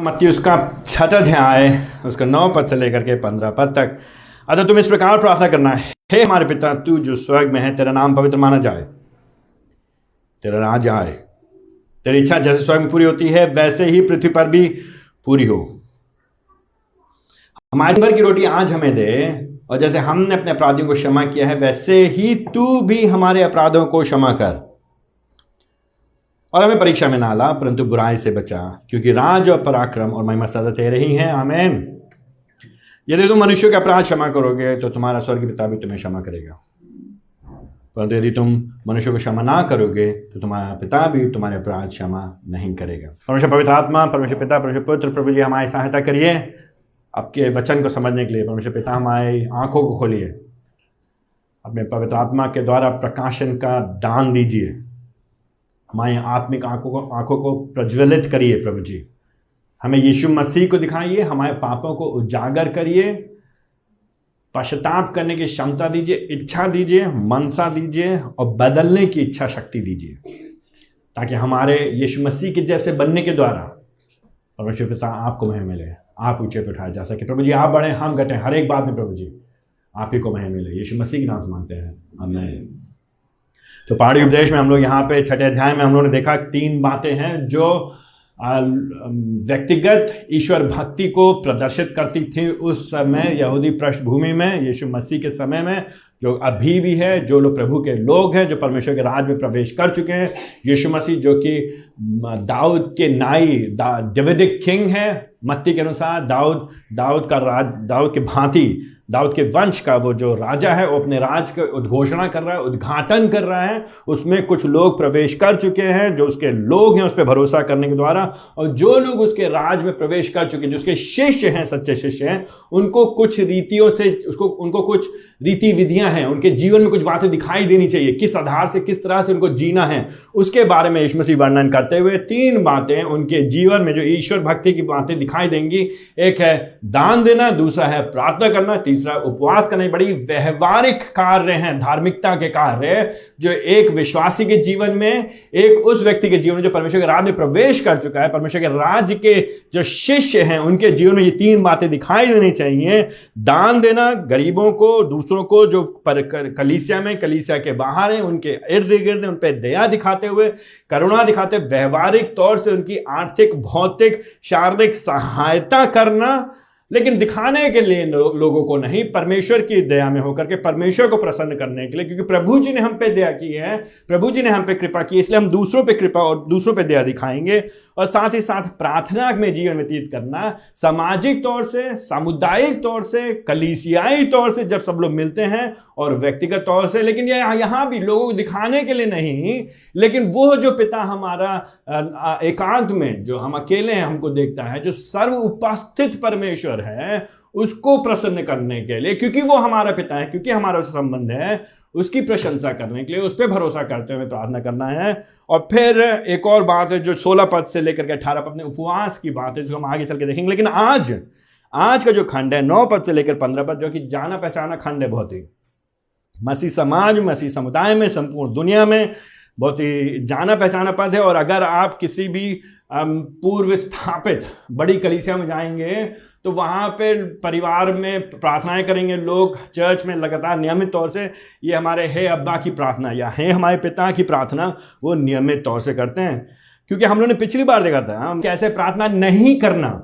मत्ती उसका 6 अध्याय उसका 9 पद से लेकर के 15 पद तक। अतः तुम इस प्रकार प्रार्थना करना है, हे हमारे पिता तू जो स्वर्ग में है, तेरा नाम पवित्र माना जाए, तेरा राज आए, तेरी इच्छा जैसे स्वर्ग में पूरी होती है वैसे ही पृथ्वी पर भी पूरी हो। हमारी भर की रोटी आज हमें दे, और जैसे हमने अपने अपराधियों को क्षमा किया है वैसे ही तू भी हमारे अपराधों को क्षमा कर, और हमें परीक्षा में ना ला परंतु बुराई से बचा, क्योंकि राज और पराक्रम और महिमा सदा तेरे ही हैं। आमीन। यदि तुम मनुष्यों के अपराध क्षमा करोगे तो तुम्हारा स्वर्गीय पिता भी तुम्हें क्षमा करेगा, परंतु यदि तुम मनुष्यों को क्षमा ना करोगे तो तुम्हारा पिता भी तुम्हारे अपराध क्षमा नहीं करेगा। परमेश्वर पवित्र आत्मा, परमेश्वर पिता, परमेश्वर पुत्र, प्रभु जी हमारी सहायता करिए आपके वचन को समझने के लिए। परमेश्वर पिता हमारी आंखों को खोलिए, अपने पवित्र आत्मा के द्वारा प्रकाशन का दान दीजिए, हमारी आत्मिक आंखों को प्रज्वलित करिए। प्रभु जी हमें यीशु मसीह को दिखाइए, हमारे पापों को उजागर करिए, पश्चाताप करने की क्षमता दीजिए, इच्छा दीजिए, मनसा दीजिए और बदलने की इच्छा शक्ति दीजिए, ताकि हमारे यीशु मसीह के जैसे बनने के द्वारा परमेश्वर पिता आपको महिमा मिले, आप ऊंचे पे उठाए जा सके। प्रभु जी आप बढ़े हम घटे, हर एक बात में प्रभु जी आप ही को महिमा मिले। यीशु मसीह के नाम से मांगते हैं, आमीन। तो पहाड़ी उपदेश में हम लोग यहाँ पे 6 अध्याय में हम लोगों ने देखा 3 बातें हैं जो व्यक्तिगत ईश्वर भक्ति को प्रदर्शित करती थी उस समय यहूदी पृष्ठभूमि में, यीशु मसीह के समय में, जो अभी भी है। जो लोग प्रभु के लोग हैं, जो परमेश्वर के राज में प्रवेश कर चुके हैं, यीशु मसीह जो कि दाऊद के नाई, डेविडिक किंग है, मत्ती के अनुसार दाऊद के भांति, दाऊद के वंश का वो जो राजा है, वो अपने राज का उद्घोषणा कर रहा है, उद्घाटन कर रहा है। उसमें कुछ लोग प्रवेश कर चुके हैं, जो उसके लोग हैं, उस पर भरोसा करने के द्वारा, और जो लोग उसके राज में प्रवेश कर चुके हैं, जो उसके शिष्य हैं, सच्चे शिष्य हैं, उनको कुछ रीतियों से उनको कुछ रीति विधियां हैं, उनके जीवन में कुछ बातें दिखाई देनी चाहिए, किस आधार से, किस तरह से उनको जीना है, उसके बारे में यीशु मसीह वर्णन करते हुए 3 बातें उनके जीवन में जो ईश्वर भक्ति की बातें दिखाई देंगी। एक है दान देना, दूसरा है प्रार्थना करना, तीसरा उपवास करना। बड़ी व्यवहारिक कार्य हैं, धार्मिकता के कार्य, जो एक विश्वासी के जीवन में, एक उस व्यक्ति के जीवन में जो परमेश्वर के राज में प्रवेश कर चुका है, परमेश्वर के राज्य के जो शिष्य हैं, उनके जीवन में ये 3 बातें दिखाई देनी चाहिए। दान देना गरीबों को, दूसरों को जो कलीसिया में, कलीसिया के बाहर हैं, उनके इर्द गिर्द उन पर दया दिखाते हुए, करुणा दिखाते हुए, व्यवहारिक तौर से उनकी आर्थिक, भौतिक, शारीरिक सहायता करना, लेकिन दिखाने के लिए लोगों को नहीं, परमेश्वर की दया में होकर के व्यक्तियों को प्रसन्न करने के लिए, क्योंकि प्रभु जी ने हम पे दया की है, प्रभु जी ने हम पे कृपा की, इसलिए हम दूसरों पे कृपा और दूसरों पे दया दिखाएंगे। और साथ ही साथ प्रार्थना में जीवन व्यतीत करना, सामाजिक तौर से, सामुदायिक तौर से, कलीसियाई तौर से जब सब लोग मिलते हैं, और व्यक्तिगत तौर से। लेकिन यहाँ भी लोगों को दिखाने के लिए नहीं, लेकिन वो जो पिता हमारा एकांत में, जो हम अकेले हैं, हमको देखता है, जो सर्व उपस्थित परमेश्वर है, उसको प्रसन्न करने के लिए, क्योंकि वो हमारा पिता है, क्योंकि हमारा उससे संबंध है, उसकी प्रशंसा करने के लिए, उस पर भरोसा करते हुए प्रार्थना करना है। और फिर एक और बात है जो 16 पद से लेकर के 18 पद में उपवास की बात है, जो हम आगे चल के देखेंगे। लेकिन आज का जो खंड है 9 पद से लेकर 15 पद, जो कि जाना पहचाना खंड है, बहुत ही मसीह समाज, मसीह समुदाय में, संपूर्ण दुनिया में बहुत ही जाना पहचाना पद है। और अगर आप किसी भी पूर्व स्थापित बड़ी कलीसिया में जाएंगे तो वहाँ पे परिवार में प्रार्थनाएं करेंगे लोग, चर्च में लगातार नियमित तौर से, ये हमारे हे अब्बा की प्रार्थना या हे हमारे पिता की प्रार्थना वो नियमित तौर से करते हैं। क्योंकि हम लोगों ने पिछली बार देखा था हम कैसे प्रार्थना नहीं करना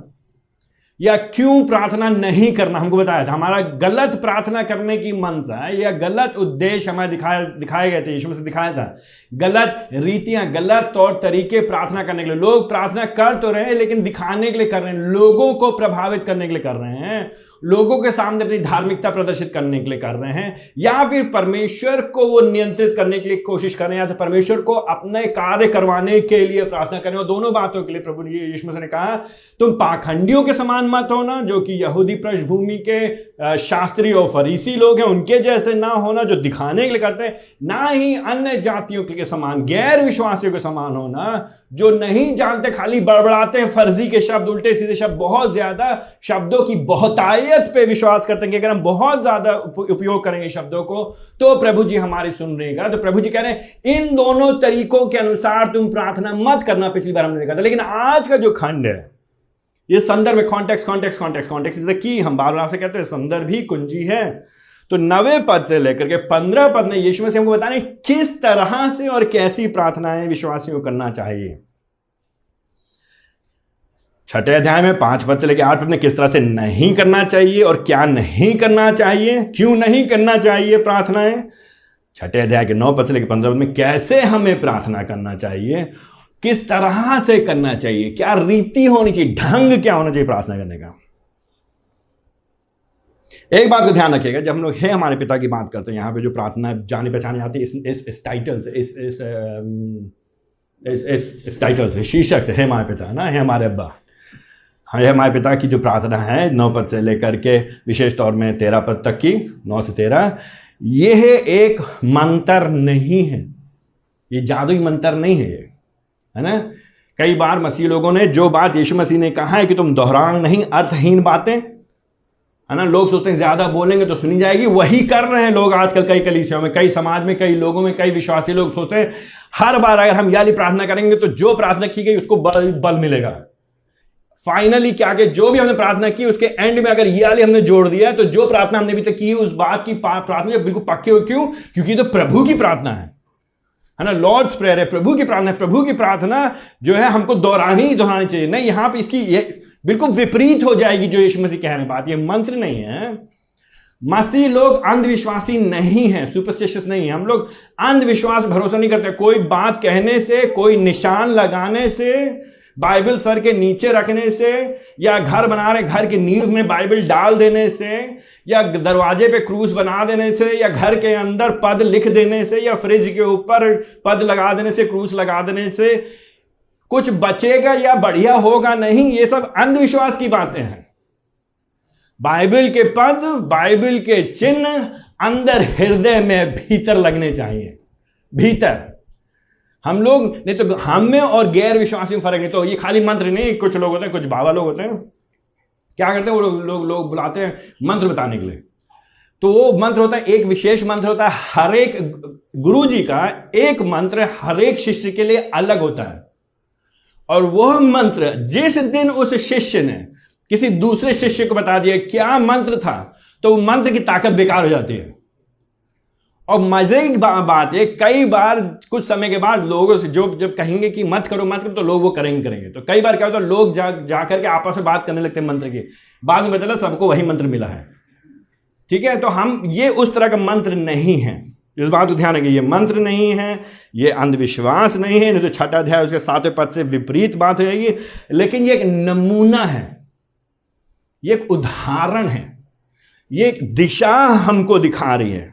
या क्यों प्रार्थना नहीं करना हमको बताया था। हमारा गलत प्रार्थना करने की मनसा या गलत उद्देश्य हमें दिखाए गए थे, यीशु मसीह दिखाया था। गलत रीतियां, गलत तौर तरीके प्रार्थना करने के लिए। लोग प्रार्थना कर तो रहे हैं लेकिन दिखाने के लिए कर रहे हैं, लोगों को प्रभावित करने के लिए कर रहे हैं, लोगों के सामने अपनी धार्मिकता प्रदर्शित करने के लिए कर रहे हैं, या फिर परमेश्वर को वो नियंत्रित करने के लिए कोशिश कर रहे हैं, या तो परमेश्वर को अपने कार्य करवाने के लिए प्रार्थना करें। और दोनों बातों के लिए प्रभु यीशु मसीह ने कहा तुम पाखंडियों के समान मत होना, जो कि यहूदी पृष्ठभूमि के शास्त्री और फरीसी लोग हैं, उनके जैसे ना होना जो दिखाने के लिए करते हैं, ना ही अन्य जातियों के समान, गैर विश्वासियों के समान होना, जो नहीं जानते, खाली बड़बड़ाते हैं, फर्जी के शब्द, उल्टे सीधे शब्द, बहुत ज्यादा शब्दों की बहुतायत पे विश्वास करते हैं कि अगर हम बहुत ज्यादा उपयोग करेंगे शब्दों को तो प्रभु जी हमारी सुन रहे हैं। तो प्रभु जी कह रहे हैं इन दोनों तरीकों के अनुसार तुम प्रार्थना मत करना। पिछली बार हमने देखा था। लेकिन आज का जो खंड है ये संदर्भ में context context context context is the key, हम बार बार से कहते हैं संदर्भ ही कुंजी है। तो 9वें पद से लेकर के 15 पद में यीशु मसीह हमको बताने किस तरह से और कैसी प्रार्थनाएं विश्वासियों को करना चाहिए। 6ठे अध्याय में 5 पद से लेकर 8 पद में किस तरह से नहीं करना चाहिए और क्या नहीं करना चाहिए, क्यों नहीं करना चाहिए प्रार्थनाएं। 6ठे अध्याय के 9 पद से लेकर 15 पद में कैसे हमें प्रार्थना करना चाहिए, किस तरह से करना चाहिए, क्या रीति होनी चाहिए, ढंग क्या होना चाहिए प्रार्थना करने का। एक बात को ध्यान रखिएगा, जब हम लोग हे हमारे पिता की बात करते हैं, यहां पे जो प्रार्थना जाने पहचाने आती है इस टाइटल से, इस टाइटल से, शीर्षक से, हे हमारे पिता ना, हे हमारे अब्बा, हाँ, यह हमारे पिता की जो प्रार्थना है 9 पद से लेकर के विशेष तौर में 13 पद तक की, 9 से 13, यह एक मंत्र नहीं है, ये जादुई मंत्र नहीं है, ये है ना। कई बार मसीह लोगों ने जो बात यीशु मसीह ने कहा है कि तुम दोहराओ नहीं अर्थहीन बातें, है ना, लोग सोचते हैं ज्यादा बोलेंगे तो सुनी जाएगी, वही कर रहे हैं लोग आजकल कई कलीसियाओं में, कई समाज में, कई लोगों में, कई विश्वासी लोग सोचते हैं हर बार अगर हम याली प्रार्थना करेंगे तो जो प्रार्थना की गई उसको बल मिलेगा। फाइनली क्या कि जो भी हमने प्रार्थना की उसके एंड में अगर ये वाली हमने जोड़ दिया तो जो प्रार्थना हमने अभी तक की उस बात की प्रार्थना बिल्कुल पक्की हो। क्यों? क्योंकि तो प्रभु की प्रार्थना है ना, लॉर्ड्स प्रेयर है, प्रभु की प्रार्थना है। प्रभु की प्रार्थना जो है हमको दोहरानी चाहिए। नहीं, यहां पे इसकी ये बिल्कुल विपरीत हो जाएगी जो यीशु मसीह कह रहे हैं बात। ये मंत्र नहीं है। मसीह लोग अंधविश्वासी नहीं है, सुपरस्टिशियस नहीं है। हम लोग अंधविश्वास भरोसा नहीं करते। कोई बात कहने से, कोई निशान लगाने से, बाइबल सर के नीचे रखने से, या घर बना रहे घर की नींव में बाइबल डाल देने से, या दरवाजे पे क्रूस बना देने से, या घर के अंदर पद लिख देने से, या फ्रिज के ऊपर पद लगा देने से, क्रूस लगा देने से कुछ बचेगा या बढ़िया होगा नहीं। ये सब अंधविश्वास की बातें हैं। बाइबल के पद, बाइबल के चिन्ह अंदर हृदय में भीतर लगने चाहिए, भीतर। हम लोग नहीं तो हम में और गैर विश्वासी में फर्क नहीं। तो ये खाली मंत्र नहीं, कुछ लोग होते हैं, कुछ बाबा लोग होते हैं, क्या करते हैं वो लोग बुलाते हैं मंत्र बताने के लिए। तो वो मंत्र होता है, एक विशेष मंत्र होता है। हर एक गुरु जी का एक मंत्र हर एक शिष्य के लिए अलग होता है, और वह मंत्र जिस दिन उस शिष्य ने किसी दूसरे शिष्य को बता दिया क्या मंत्र था, तो वो मंत्र की ताकत बेकार हो जाती है। और मजे की बात है, कई बार कुछ समय के बाद लोगों से जब कहेंगे कि मत करो तो लोग वो करेंगे। तो कई बार क्या होता है, लोग जाकर के आपस में बात करने लगते हैं मंत्र की। बाद में पता सबको वही मंत्र मिला है। ठीक है, तो हम ये उस तरह का मंत्र नहीं है। इस बात को ध्यान रखिए, ये मंत्र नहीं है, ये अंधविश्वास नहीं है। नहीं तो 6ठा अध्याय उसके 7वें पद से विपरीत बात हो जाएगी। लेकिन ये एक नमूना है, ये एक उदाहरण है, ये एक दिशा हमको दिखा रही है।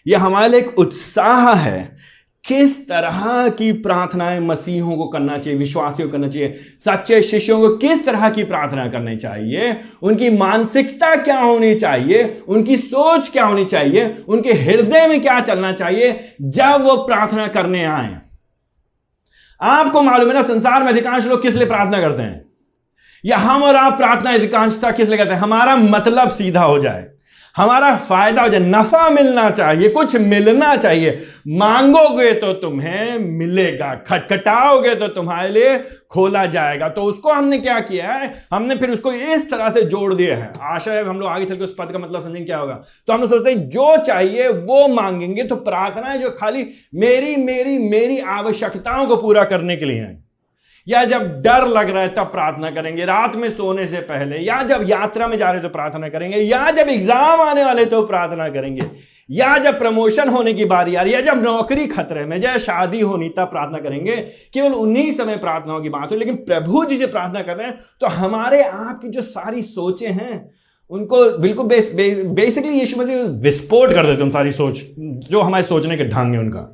यह हमारे लिए एक उत्साह है किस तरह की प्रार्थनाएं मसीहों को करना चाहिए, विश्वासियों को करना चाहिए, सच्चे शिष्यों को किस तरह की प्रार्थना करनी चाहिए, उनकी मानसिकता क्या होनी चाहिए, उनकी सोच क्या होनी चाहिए, उनके हृदय में क्या चलना चाहिए जब वो प्रार्थना करने आए। आपको मालूम है ना, संसार में अधिकांश लोग किस लिए प्रार्थना करते हैं, या हम और आप प्रार्थना अधिकांशता किस लिए करते हैं? हमारा मतलब सीधा हो जाए, हमारा फायदा हो जाए, नफा मिलना चाहिए, कुछ मिलना चाहिए। मांगोगे तो तुम्हें मिलेगा, खटखटाओगे तो तुम्हारे लिए खोला जाएगा। तो उसको हमने क्या किया है, हमने फिर उसको इस तरह से जोड़ दिया है। आशा है हम लोग आगे चल के उस पद का मतलब समझेंगे क्या होगा। तो हम लोग सोचते हैं जो चाहिए वो मांगेंगे। तो प्रार्थना है जो खाली मेरी आवश्यकताओं को पूरा करने के लिए है, या जब डर लग रहा है तब प्रार्थना करेंगे, रात में सोने से पहले, या जब यात्रा में जा रहे तो प्रार्थना करेंगे, या जब एग्जाम आने वाले तो प्रार्थना करेंगे, या जब प्रमोशन होने की बारी आ रही है, या जब नौकरी खतरे में, या शादी होनी तब प्रार्थना करेंगे। केवल उन्हीं समय प्रार्थनाओं की बात हो। लेकिन प्रभु जी जो प्रार्थना कर रहे हैं, तो हमारे आपकी जो सारी सोचें हैं उनको बिल्कुल बेसिकली यीशु मसीह विस्फोट कर देते हैं। उन सारी सोच जो हमारे सोचने के ढंग है उनका।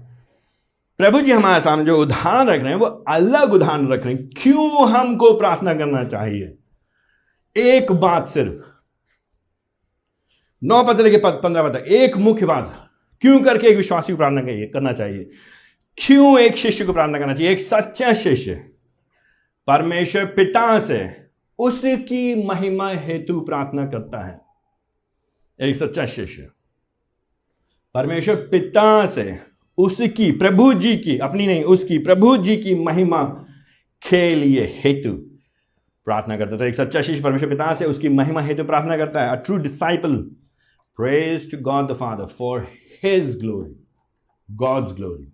प्रभु जी हमारे सामने जो उदाहरण रख रहे हैं वो अलग उदाहरण रख रहे हैं क्यों हमको प्रार्थना करना चाहिए। एक बात सिर्फ 9 पद से लेकर 15 पद तक एक मुख्य बात, क्यों करके एक विश्वासी को प्रार्थना करना चाहिए, क्यों एक शिष्य को प्रार्थना करना चाहिए। एक सच्चा शिष्य परमेश्वर पिता से उसकी महिमा हेतु प्रार्थना करता है। एक सच्चा शिष्य परमेश्वर पिता से उसकी, प्रभु जी की, अपनी नहीं उसकी, प्रभु जी की महिमा के लिए हेतु प्रार्थना करता है। तो एक सच्चा शिष्य परमेश्वर पिता से उसकी महिमा हेतु प्रार्थना करता है। A true disciple praise to God the Father for his glory, God's glory,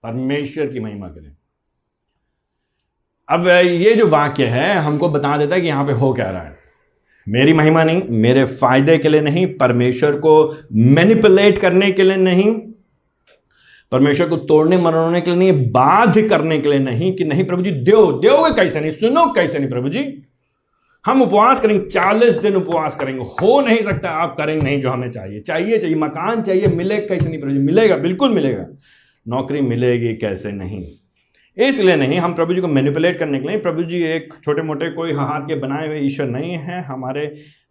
परमेश्वर की महिमा करें। अब ये जो वाक्य है हमको बता देता है कि यहां पे हो क्या रहा है। मेरी महिमा नहीं, मेरे फायदे के लिए नहीं, परमेश्वर को मैनिपुलेट करने के लिए नहीं, परमेश्वर को तोड़ने मरोड़ने के लिए नहीं, बाध्य करने के लिए नहीं कि नहीं प्रभु जी दोगे कैसे नहीं, सुनो कैसे नहीं प्रभु जी, हम उपवास करेंगे, 40 दिन उपवास करेंगे, हो नहीं सकता, आप करेंगे नहीं जो हमें चाहिए मकान चाहिए, मिलेगा कैसे नहीं प्रभु जी, मिलेगा, बिल्कुल मिलेगा, नौकरी मिलेगी कैसे नहीं। इसलिए नहीं, हम प्रभु जी को मैनिपुलेट करने के लिए, प्रभु जी एक छोटे मोटे कोई हाथ के बनाए हुए ईश्वर नहीं है,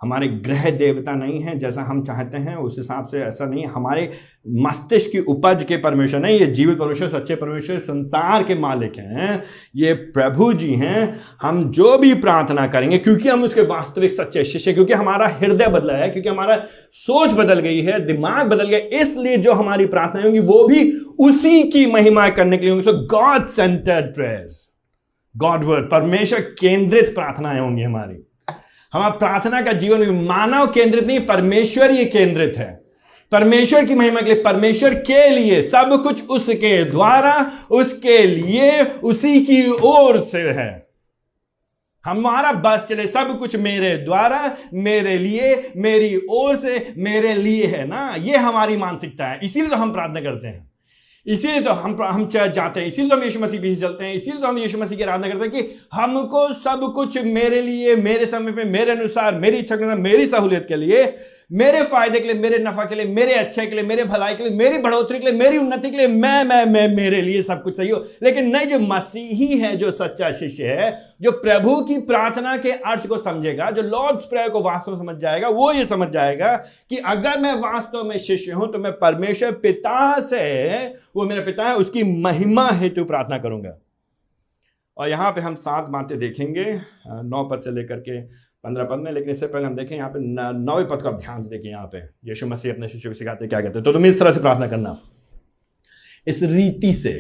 हमारे ग्रह देवता नहीं है जैसा हम चाहते हैं उस हिसाब से ऐसा नहीं, हमारे मस्तिष्क की उपज के परमेश्वर नहीं, ये जीवित परमेश्वर, सच्चे परमेश्वर, संसार के मालिक हैं, ये प्रभु जी हैं। हम जो भी प्रार्थना करेंगे, क्योंकि हम उसके वास्तविक सच्चे शिष्य, क्योंकि हमारा हृदय बदला है, क्योंकि हमारा सोच बदल गई है, दिमाग बदल गया, इसलिए जो हमारी प्रार्थना होंगी वो भी उसी की महिमा करने के लिए होंगी। So God centred prayers, God word, परमेश्वर केंद्रित प्रार्थनाएं होंगी हमारी। हमारा प्रार्थना का जीवन भी मानव केंद्रित नहीं, परमेश्वर ही केंद्रित है, परमेश्वर की महिमा के लिए, परमेश्वर के लिए, सब कुछ उसके द्वारा, उसके लिए, उसी की ओर से है। हमारा बस चले, सब कुछ मेरे द्वारा, मेरे लिए, मेरी ओर से, मेरे लिए है ना, ये हमारी मानसिकता है। इसीलिए तो हम प्रार्थना करते हैं, इसीलिए तो हम चर्च जाते हैं, इसीलिए तो हम यीशु मसीह पीछे चलते हैं, इसीलिए तो हम यीशु मसीह की आराधना करते हैं कि हमको सब कुछ मेरे लिए, मेरे समय पे, मेरे अनुसार, मेरी इच्छा के अनुसार, मेरी सहूलियत के लिए, मेरे फायदे के लिए, मेरे नफा के लिए, मेरे अच्छे के लिए, मेरे भलाई के लिए, मेरी बढ़ोतरी के लिए, मेरी उन्नति के लिए, मैं मेरे लिए सब कुछ सही हो। लेकिन नहीं, जो मसीही है, जो सच्चा शिष्य है, जो प्रभु की प्रार्थना के अर्थ को समझेगा, जो लॉर्ड्स प्रेयर को वास्तव में समझ जाएगा, वो ये समझ जाएगा कि अगर मैं वास्तव में शिष्य हूं तो मैं परमेश्वर पिता से, वो मेरा पिता है, उसकी महिमा हेतु प्रार्थना करूंगा। और यहां पे हम 7 बातें देखेंगे 9 पद से लेकर के 15 पद में। लेकिन इससे पहले हम देखें यहाँ पे 9वें पद का ध्यान से देखिए। यहाँ पे यीशु मसीह अपने शिष्यों को सिखाते क्या कहते हैं, तो तुम इस तरह से प्रार्थना करना, इस रीति से,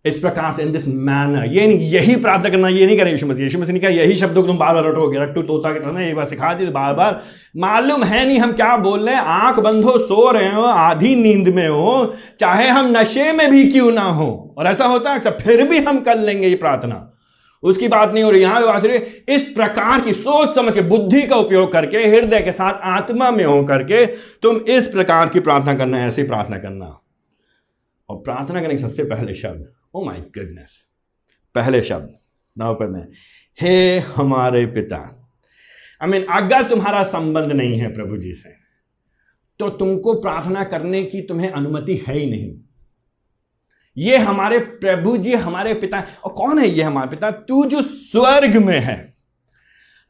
इस प्रकार से, इन दिस मैनर। ये नहीं, यही प्रार्थना करना, ये नहीं करें यीशु मसीह ने कहा यही शब्दों को तुम बार बार रटोगे, रट्टू तोता की तरह एक बार सिखा दी बार बार, मालूम है नहीं हम क्या बोल रहे हैं, आंख बंद हो, सो रहे हो, आधी नींद में हो, चाहे हम नशे में भी क्यों ना हो, और ऐसा होता है अक्सर, फिर भी हम कर लेंगे ये प्रार्थना। उसकी बात नहीं हो रही, यहां पे बात हो रही है इस प्रकार की सोच समझ के, बुद्धि का उपयोग करके, हृदय के साथ, आत्मा में हो करके तुम इस प्रकार की प्रार्थना करना, ऐसी प्रार्थना करना। और प्रार्थना करने के सबसे पहले शब्द, ओ माय गुडनेस, पहले शब्द 9 पद में, हे हमारे पिता। अगर तुम्हारा संबंध नहीं है प्रभु जी से तो तुमको प्रार्थना करने की तुम्हें अनुमति है ही नहीं। ये हमारे प्रभु जी हमारे पिता, और कौन है ये हमारे पिता? तू जो स्वर्ग में है।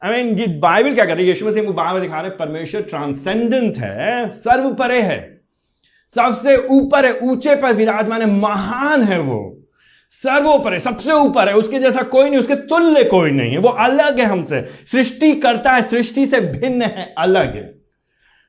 ये बाइबल क्या कर रही है, यीशु मसीह को बार बार दिखा रहे, परमेश्वर ट्रांसेंडेंट है, सर्वपरे है, सबसे ऊपर है, ऊंचे पर विराजमान है, महान है, वो सर्वोपर है, सबसे ऊपर है, उसके जैसा कोई नहीं, उसके तुल्य कोई नहीं है, वो अलग है हमसे, सृष्टि करता है, सृष्टि से भिन्न है, अलग है,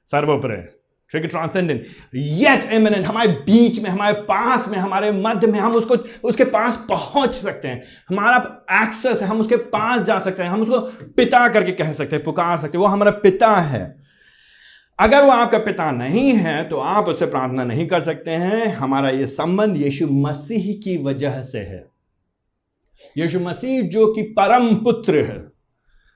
सर्वोपर है, ट्रांसेंडेंट, येट इमिनेंट, हमारे बीच में, हमारे पास में, हमारे मध्य में, हम उसके पास पहुंच सकते हैं, हमारा एक्सेस है, हम उसके पास जा सकते हैं, हम उसको पिता करके कह सकते हैं, पुकार सकते हैं, वो हमारा पिता है। अगर वो आपका पिता नहीं है तो आप उससे प्रार्थना नहीं कर सकते हैं। हमारा ये संबंध यीशु मसीह की वजह से है। यीशु मसीह जो कि परम पुत्र है,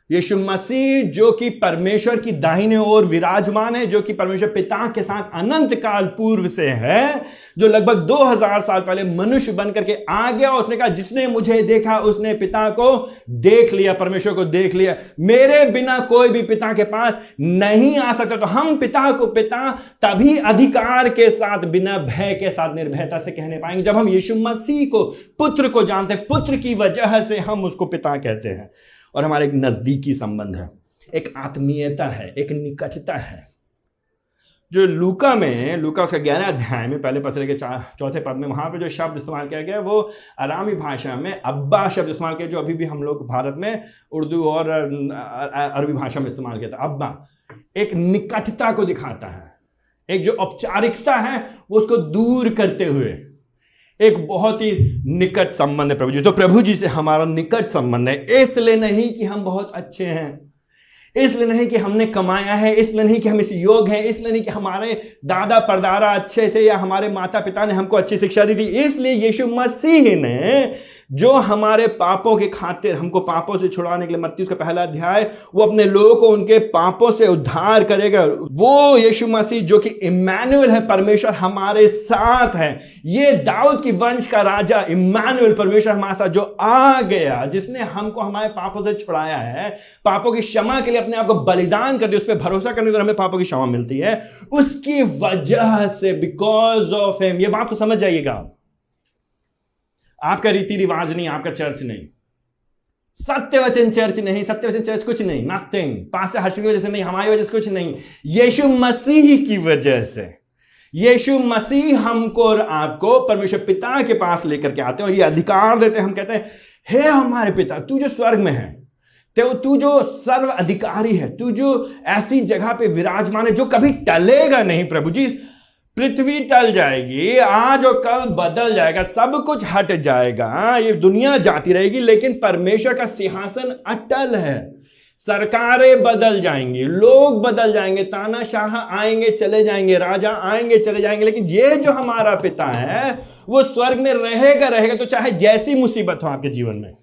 यीशु मसीह जो कि परमेश्वर की दाहिने ओर विराजमान है, जो कि परमेश्वर पिता के साथ अनंत काल पूर्व से है, जो लगभग 2000 साल पहले मनुष्य बन करके आ गया। उसने कहा जिसने मुझे देखा उसने पिता को देख लिया, परमेश्वर को देख लिया, मेरे बिना कोई भी पिता के पास नहीं आ सकता। तो हम पिता को पिता तभी अधिकार के साथ, बिना भय के साथ, निर्भयता से कहने पाएंगे जब हम यीशु मसीह को, पुत्र को जानते हैं। पुत्र की वजह से हम उसको पिता कहते हैं। और हमारा एक नजदीकी संबंध है, एक आत्मीयता है, एक निकटता है, जो लूका उसका 11 अध्याय में पहले पद से लेकर 4 पद में, वहां पे जो शब्द इस्तेमाल किया गया वो अरामी भाषा में अब्बा शब्द इस्तेमाल किया, जो अभी भी हम लोग भारत में उर्दू और अरबी भाषा में इस्तेमाल किया था। अब्बा एक निकटता को दिखाता है, एक जो औपचारिकता है वो उसको दूर करते हुए, एक बहुत ही निकट संबंध है प्रभु जी। तो प्रभु जी से हमारा निकट संबंध है, इसलिए नहीं कि हम बहुत अच्छे हैं, इसलिए नहीं कि हमने कमाया है, इसलिए नहीं कि हम इस योग हैं, इसलिए नहीं कि हमारे दादा परदादा अच्छे थे या हमारे माता पिता ने हमको अच्छी शिक्षा दी थी। इसलिए यीशु मसीह ने जो हमारे पापों के खातिर हमको पापों से छुड़ाने के लिए, मत्ती उसका पहला अध्याय, वो अपने लोगों को उनके पापों से उद्धार करेगा। वो यीशु मसीह जो कि इम्मानुएल है, परमेश्वर हमारे साथ है। ये दाऊद की वंश का राजा इम्मानुएल, परमेश्वर हमारे साथ जो आ गया, जिसने हमको हमारे पापों से छुड़ाया है, पापों की क्षमा के लिए अपने आप को बलिदान कर दिया, उस पर भरोसा करने से हमें पापों की क्षमा मिलती है। उसकी वजह से, बिकॉज ऑफ हिम, ये बात को समझ जाइएगा। आपका रीति रिवाज नहीं, आपका चर्च नहीं, सत्यवचन चर्च नहीं, सत्यवचन चर्च कुछ नहीं, नथिंग। पास्टर हर्ष की वजह से नहीं, हमारी वजह से कुछ नहीं, यीशु मसीह की वजह से। यीशु मसीह हमको और आपको परमेश्वर पिता के पास लेकर के आते हैं और ये अधिकार देते हैं। हम कहते हैं, हे हमारे पिता, तू जो स्वर्ग में है, तो तू जो सर्व अधिकारी है, तू जो ऐसी जगह पे विराजमान है जो कभी टलेगा नहीं। प्रभु जी, पृथ्वी टल जाएगी, आज और कल बदल जाएगा, सब कुछ हट जाएगा, ये दुनिया जाती रहेगी, लेकिन परमेश्वर का सिंहासन अटल है। सरकारें बदल जाएंगी, लोग बदल जाएंगे, तानाशाह आएंगे चले जाएंगे, राजा आएंगे चले जाएंगे, लेकिन ये जो हमारा पिता है वो स्वर्ग में रहेगा। तो चाहे जैसी मुसीबत हो आपके जीवन में,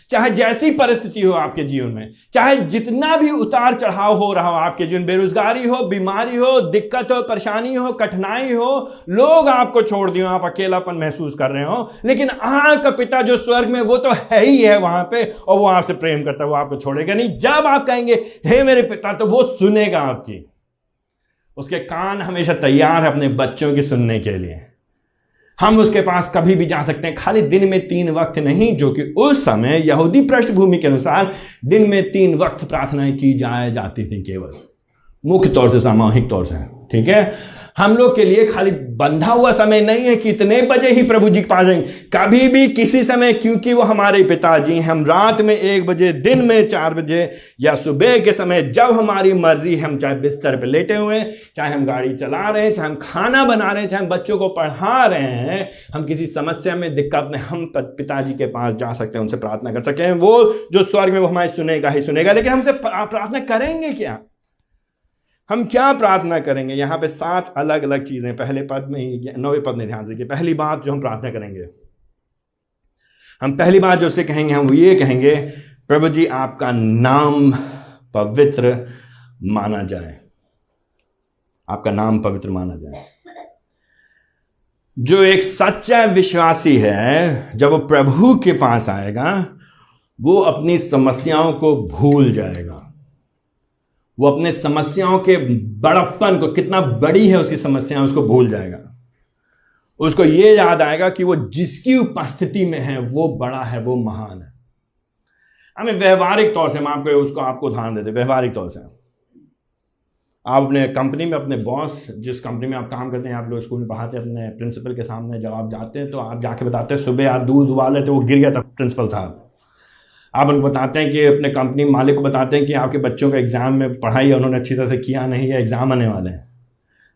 चाहे जैसी परिस्थिति हो आपके जीवन में, चाहे जितना भी उतार चढ़ाव हो रहा हो आपके जीवन, बेरोजगारी हो, बीमारी हो, दिक्कत हो, परेशानी हो, कठिनाई हो, लोग आपको छोड़ दिए, आप अकेलापन महसूस कर रहे हो, लेकिन आपका पिता जो स्वर्ग में, वो तो है ही है वहां पे, और वो आपसे प्रेम करता है, वो आपको छोड़ेगा नहीं। जब आप कहेंगे हे मेरे पिता, तो वो सुनेगा आपकी। उसके कान हमेशा तैयार है अपने बच्चों की सुनने के लिए। हम उसके पास कभी भी जा सकते हैं, खाली दिन में 3 वक्त नहीं, जो कि उस समय यहूदी पृष्ठभूमि के अनुसार दिन में 3 वक्त प्रार्थनाएं की जाती थी, केवल मुख्य तौर से, सामूहिक तौर से। ठीक है, हम लोग के लिए खाली बंधा हुआ समय नहीं है कि इतने बजे ही प्रभु जी के पास जाएंगे, कभी भी किसी समय, क्योंकि वो हमारे पिताजी हैं। हम रात में 1 बजे, दिन में 4 बजे या सुबह के समय, जब हमारी मर्जी, हम चाहे बिस्तर पे लेटे हुए हैं, चाहे हम गाड़ी चला रहे हैं, चाहे हम खाना बना रहे हैं, चाहे हम बच्चों को पढ़ा रहे हैं, हम किसी समस्या में, दिक्कत में, हम पिताजी के पास जा सकते हैं, उनसे प्रार्थना कर सकते हैं। वो जो स्वर्ग में, वो हमारे सुनेगा ही सुनेगा। लेकिन हमसे प्रार्थना करेंगे क्या? हम क्या प्रार्थना करेंगे? यहां पे 7 अलग अलग चीजें, पहले पद में ही, 9वें पद में ध्यान दीजिए। पहली बात जो हम प्रार्थना करेंगे, हम पहली बात जो उससे कहेंगे, हम ये कहेंगे, प्रभु जी आपका नाम पवित्र माना जाए, आपका नाम पवित्र माना जाए। जो एक सच्चा विश्वासी है, जब वो प्रभु के पास आएगा, वो अपनी समस्याओं को भूल जाएगा। वो अपने समस्याओं के बड़प्पन को, कितना बड़ी है उसकी समस्याएं, उसको भूल जाएगा। उसको ये याद आएगा कि वो जिसकी उपस्थिति में है वो बड़ा है, वो महान है। हमें व्यवहारिक तौर से, हम आपको उदाहरण देते, व्यवहारिक तौर से आप अपने कंपनी में, अपने बॉस, जिस कंपनी में आप काम करते हैं, आप लोग स्कूल में पढ़ाते हैं, अपने प्रिंसिपल के सामने जब आप जाते हैं, तो आप जाके बताते हैं, सुबह आप दूध उबाले तो वो गिर गया था प्रिंसिपल साहब। आप उनको बताते हैं कि अपने कंपनी मालिक को बताते हैं कि आपके बच्चों का एग्जाम में पढ़ाई उन्होंने अच्छी तरह से किया नहीं है, एग्जाम आने वाले हैं।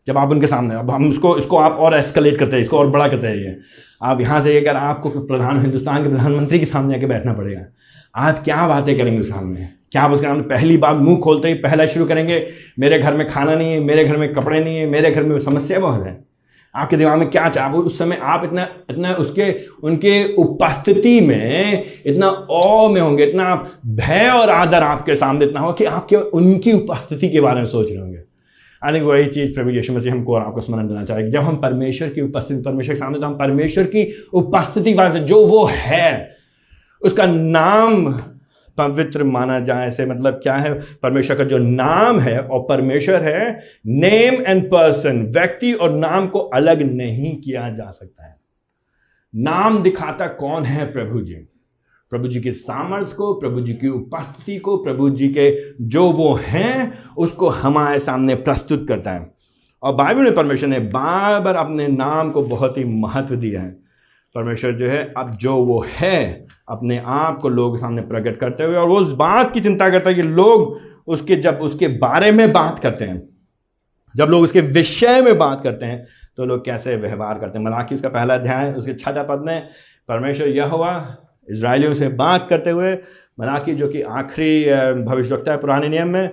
जब आप उनके सामने, अब हम इसको आप और एस्केलेट करते हैं, इसको और बड़ा करते हैं। ये आप यहाँ से, अगर आपको हिंदुस्तान के प्रधानमंत्री के सामने आके बैठना पड़ेगा, आप क्या बातें करेंगे सामने? क्या आप उसके सामने पहली बार मुंह खोलते ही पहला शुरू करेंगे, मेरे घर में खाना नहीं है, मेरे घर में कपड़े नहीं है, मेरे घर में समस्या बहुत है? आपके दिमाग में क्या चाहे? उस समय आप इतना उनके उपस्थिति में इतना औ में होंगे, इतना भय और आदर आपके सामने इतना होगा कि आपके उनकी उपस्थिति के बारे में सोच रहे होंगे। आई थिंक वही चीज़ प्रभु यीशु मसीह हमको और आपको स्मरण देना चाहेंगे। जब हम परमेश्वर की उपस्थिति, परमेश्वर के सामने, तो हम परमेश्वर की उपस्थिति के बारे में, जो वो है, उसका नाम पवित्र माना जाए। ऐसे मतलब क्या है? परमेश्वर का जो नाम है, और परमेश्वर है नेम एंड पर्सन, व्यक्ति और नाम को अलग नहीं किया जा सकता है। नाम दिखाता कौन है? प्रभु जी। प्रभु जी के सामर्थ्य को, प्रभु जी की उपस्थिति को, प्रभु जी के जो वो हैं उसको हमारे सामने प्रस्तुत करता है। और बाइबल में परमेश्वर ने बार बार अपने नाम को बहुत ही महत्व दिया है। परमेश्वर जो है, अब जो वो है, अपने आप को लोगों के सामने प्रकट करते हुए, और वो उस बात की चिंता करता है कि लोग जब उसके बारे में बात करते हैं, जब लोग उसके विषय में बात करते हैं, तो लोग कैसे व्यवहार करते हैं। मलाकी उसका पहला अध्याय उसके 6 पद में परमेश्वर यहोवा इजराइलियों से बात करते हुए, मलाकी जो कि आखिरी भविष्यवक्ता है पुराने नियम में,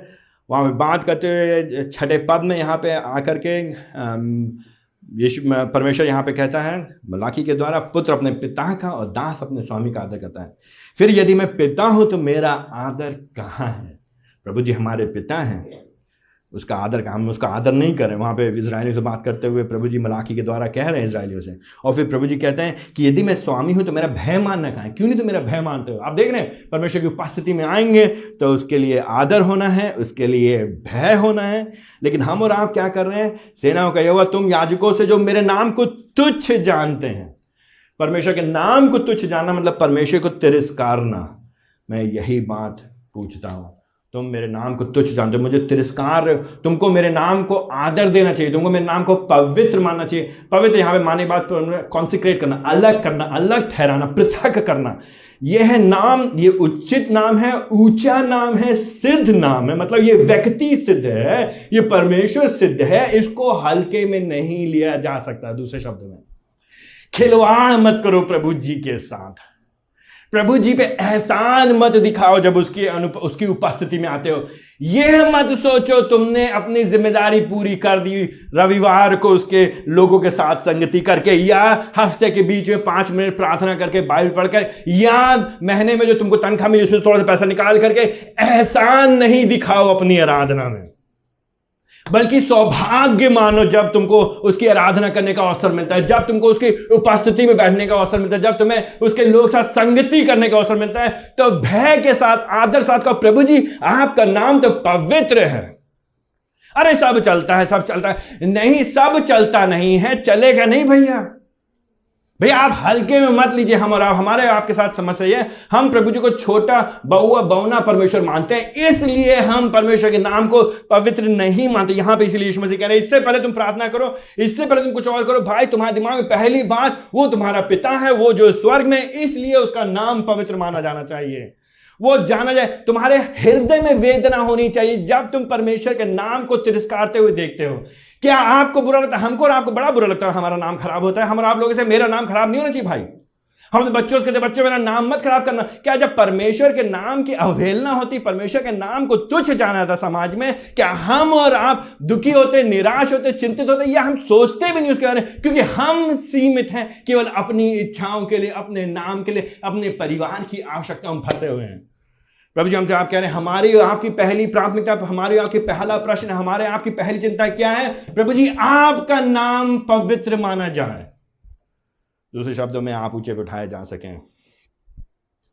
वहाँ पे बात करते हुए 6 पद में यहाँ पे आकर के यीशु परमेश्वर यहाँ पे कहता है मलाकी के द्वारा, पुत्र अपने पिता का और दास अपने स्वामी का आदर करता है। फिर यदि मैं पिता हूँ तो मेरा आदर कहाँ है? प्रभु जी हमारे पिता हैं, उसका आदर का हम उसका आदर नहीं कर रहे। वहाँ पे इजराइलियों से बात करते हुए प्रभु जी मलाकी के द्वारा कह रहे हैं इजराइलियों से। और फिर प्रभु जी कहते हैं कि यदि मैं स्वामी हूँ तो मेरा भय मानना कहाँ है? क्यों नहीं तो मेरा भय मानते हो? आप देख रहे हैं परमेश्वर की उपस्थिति में आएंगे तो उसके लिए आदर होना है, उसके लिए भय होना है। लेकिन हम और आप क्या कर रहे हैं? सेनाओं का यहोवा तुम याजकों से जो मेरे नाम को तुच्छ जानते हैं। परमेश्वर के नाम को तुच्छ जानना मतलब परमेश्वर को तिरस्कारना। मैं यही बात पूछता हूँ, तुम मेरे नाम को तुच्छ जानते हो, मुझे तिरस्कार, तुमको मेरे नाम को आदर देना चाहिए, तुमको मेरे नाम को पवित्र मानना चाहिए। पवित्र यहाँ पे माने बात कॉन्सिक्रेट करना, अलग करना, अलग ठहराना, पृथक करना। यह नाम, ये उचित नाम है, ऊंचा नाम है, सिद्ध नाम है। मतलब ये व्यक्ति सिद्ध है, ये परमेश्वर सिद्ध है, इसको हल्के में नहीं लिया जा सकता। दूसरे शब्दों में खिलवाड़ मत करो प्रभु जी के साथ। प्रभु जी पे एहसान मत दिखाओ जब उसकी उपस्थिति में आते हो। यह मत सोचो तुमने अपनी जिम्मेदारी पूरी कर दी रविवार को उसके लोगों के साथ संगति करके, या हफ्ते के बीच में 5 मिनट प्रार्थना करके बाइबल पढ़कर, या महीने में जो तुमको तनख्वाह मिली उसमें थोड़ा सा पैसा निकाल करके। एहसान नहीं दिखाओ अपनी आराधना में, बल्कि सौभाग्य मानो जब तुमको उसकी आराधना करने का अवसर मिलता है, जब तुमको उसकी उपस्थिति में बैठने का अवसर मिलता है, जब तुम्हें उसके लोग साथ संगति करने का अवसर मिलता है। तो भय के साथ, आदर साथ का, प्रभु जी आपका नाम तो पवित्र है। अरे सब चलता है, सब चलता है। नहीं, सब चलता नहीं है, चलेगा नहीं भैया। भैया आप हल्के में मत लीजिए। हम और आप, हमारे आपके साथ समस्या है, हम प्रभु जी को छोटा बहुआ बौना परमेश्वर मानते हैं, इसलिए हम परमेश्वर के नाम को पवित्र नहीं मानते। यहां पे इसलिए यीशु मसीह कह रहे हैं इससे पहले तुम प्रार्थना करो, इससे पहले तुम कुछ और करो। भाई तुम्हारे दिमाग में पहली बात, वो तुम्हारा पिता है, वो जो स्वर्ग में, इसलिए उसका नाम पवित्र माना जाना चाहिए, वो जाना जाए। तुम्हारे हृदय में वेदना होनी चाहिए जब तुम परमेश्वर के नाम को तिरस्कारते हुए देखते हो। क्या आपको बुरा लगता है? हमको और आपको बड़ा बुरा लगता है हमारा नाम खराब होता है। हम और आप लोगों से मेरा नाम खराब नहीं होना चाहिए भाई। हम तो बच्चों से कहते, बच्चों मेरा नाम मत खराब करना। क्या जब परमेश्वर के नाम की अवहेलना होती, परमेश्वर के नाम को तुच्छ जाना जाता समाज में, क्या हम और आप दुखी होते, निराश होते, चिंतित होते, या हम सोचते भी नहीं उसके बारे में? क्योंकि हम सीमित हैं केवल अपनी इच्छाओं के लिए, अपने नाम के लिए, अपने परिवार की आवश्यकताओं में फंसे हुए हैं। प्रभु जी हमसे आप कह रहे हैं हमारी आपकी पहली प्राथमिकता, हमारी आपकी पहला प्रश्न, हमारे आपकी पहली चिंता क्या है? प्रभु जी आपका नाम पवित्र माना जाए। दूसरे शब्दों में आप ऊंचे पे उठाए जा सकें,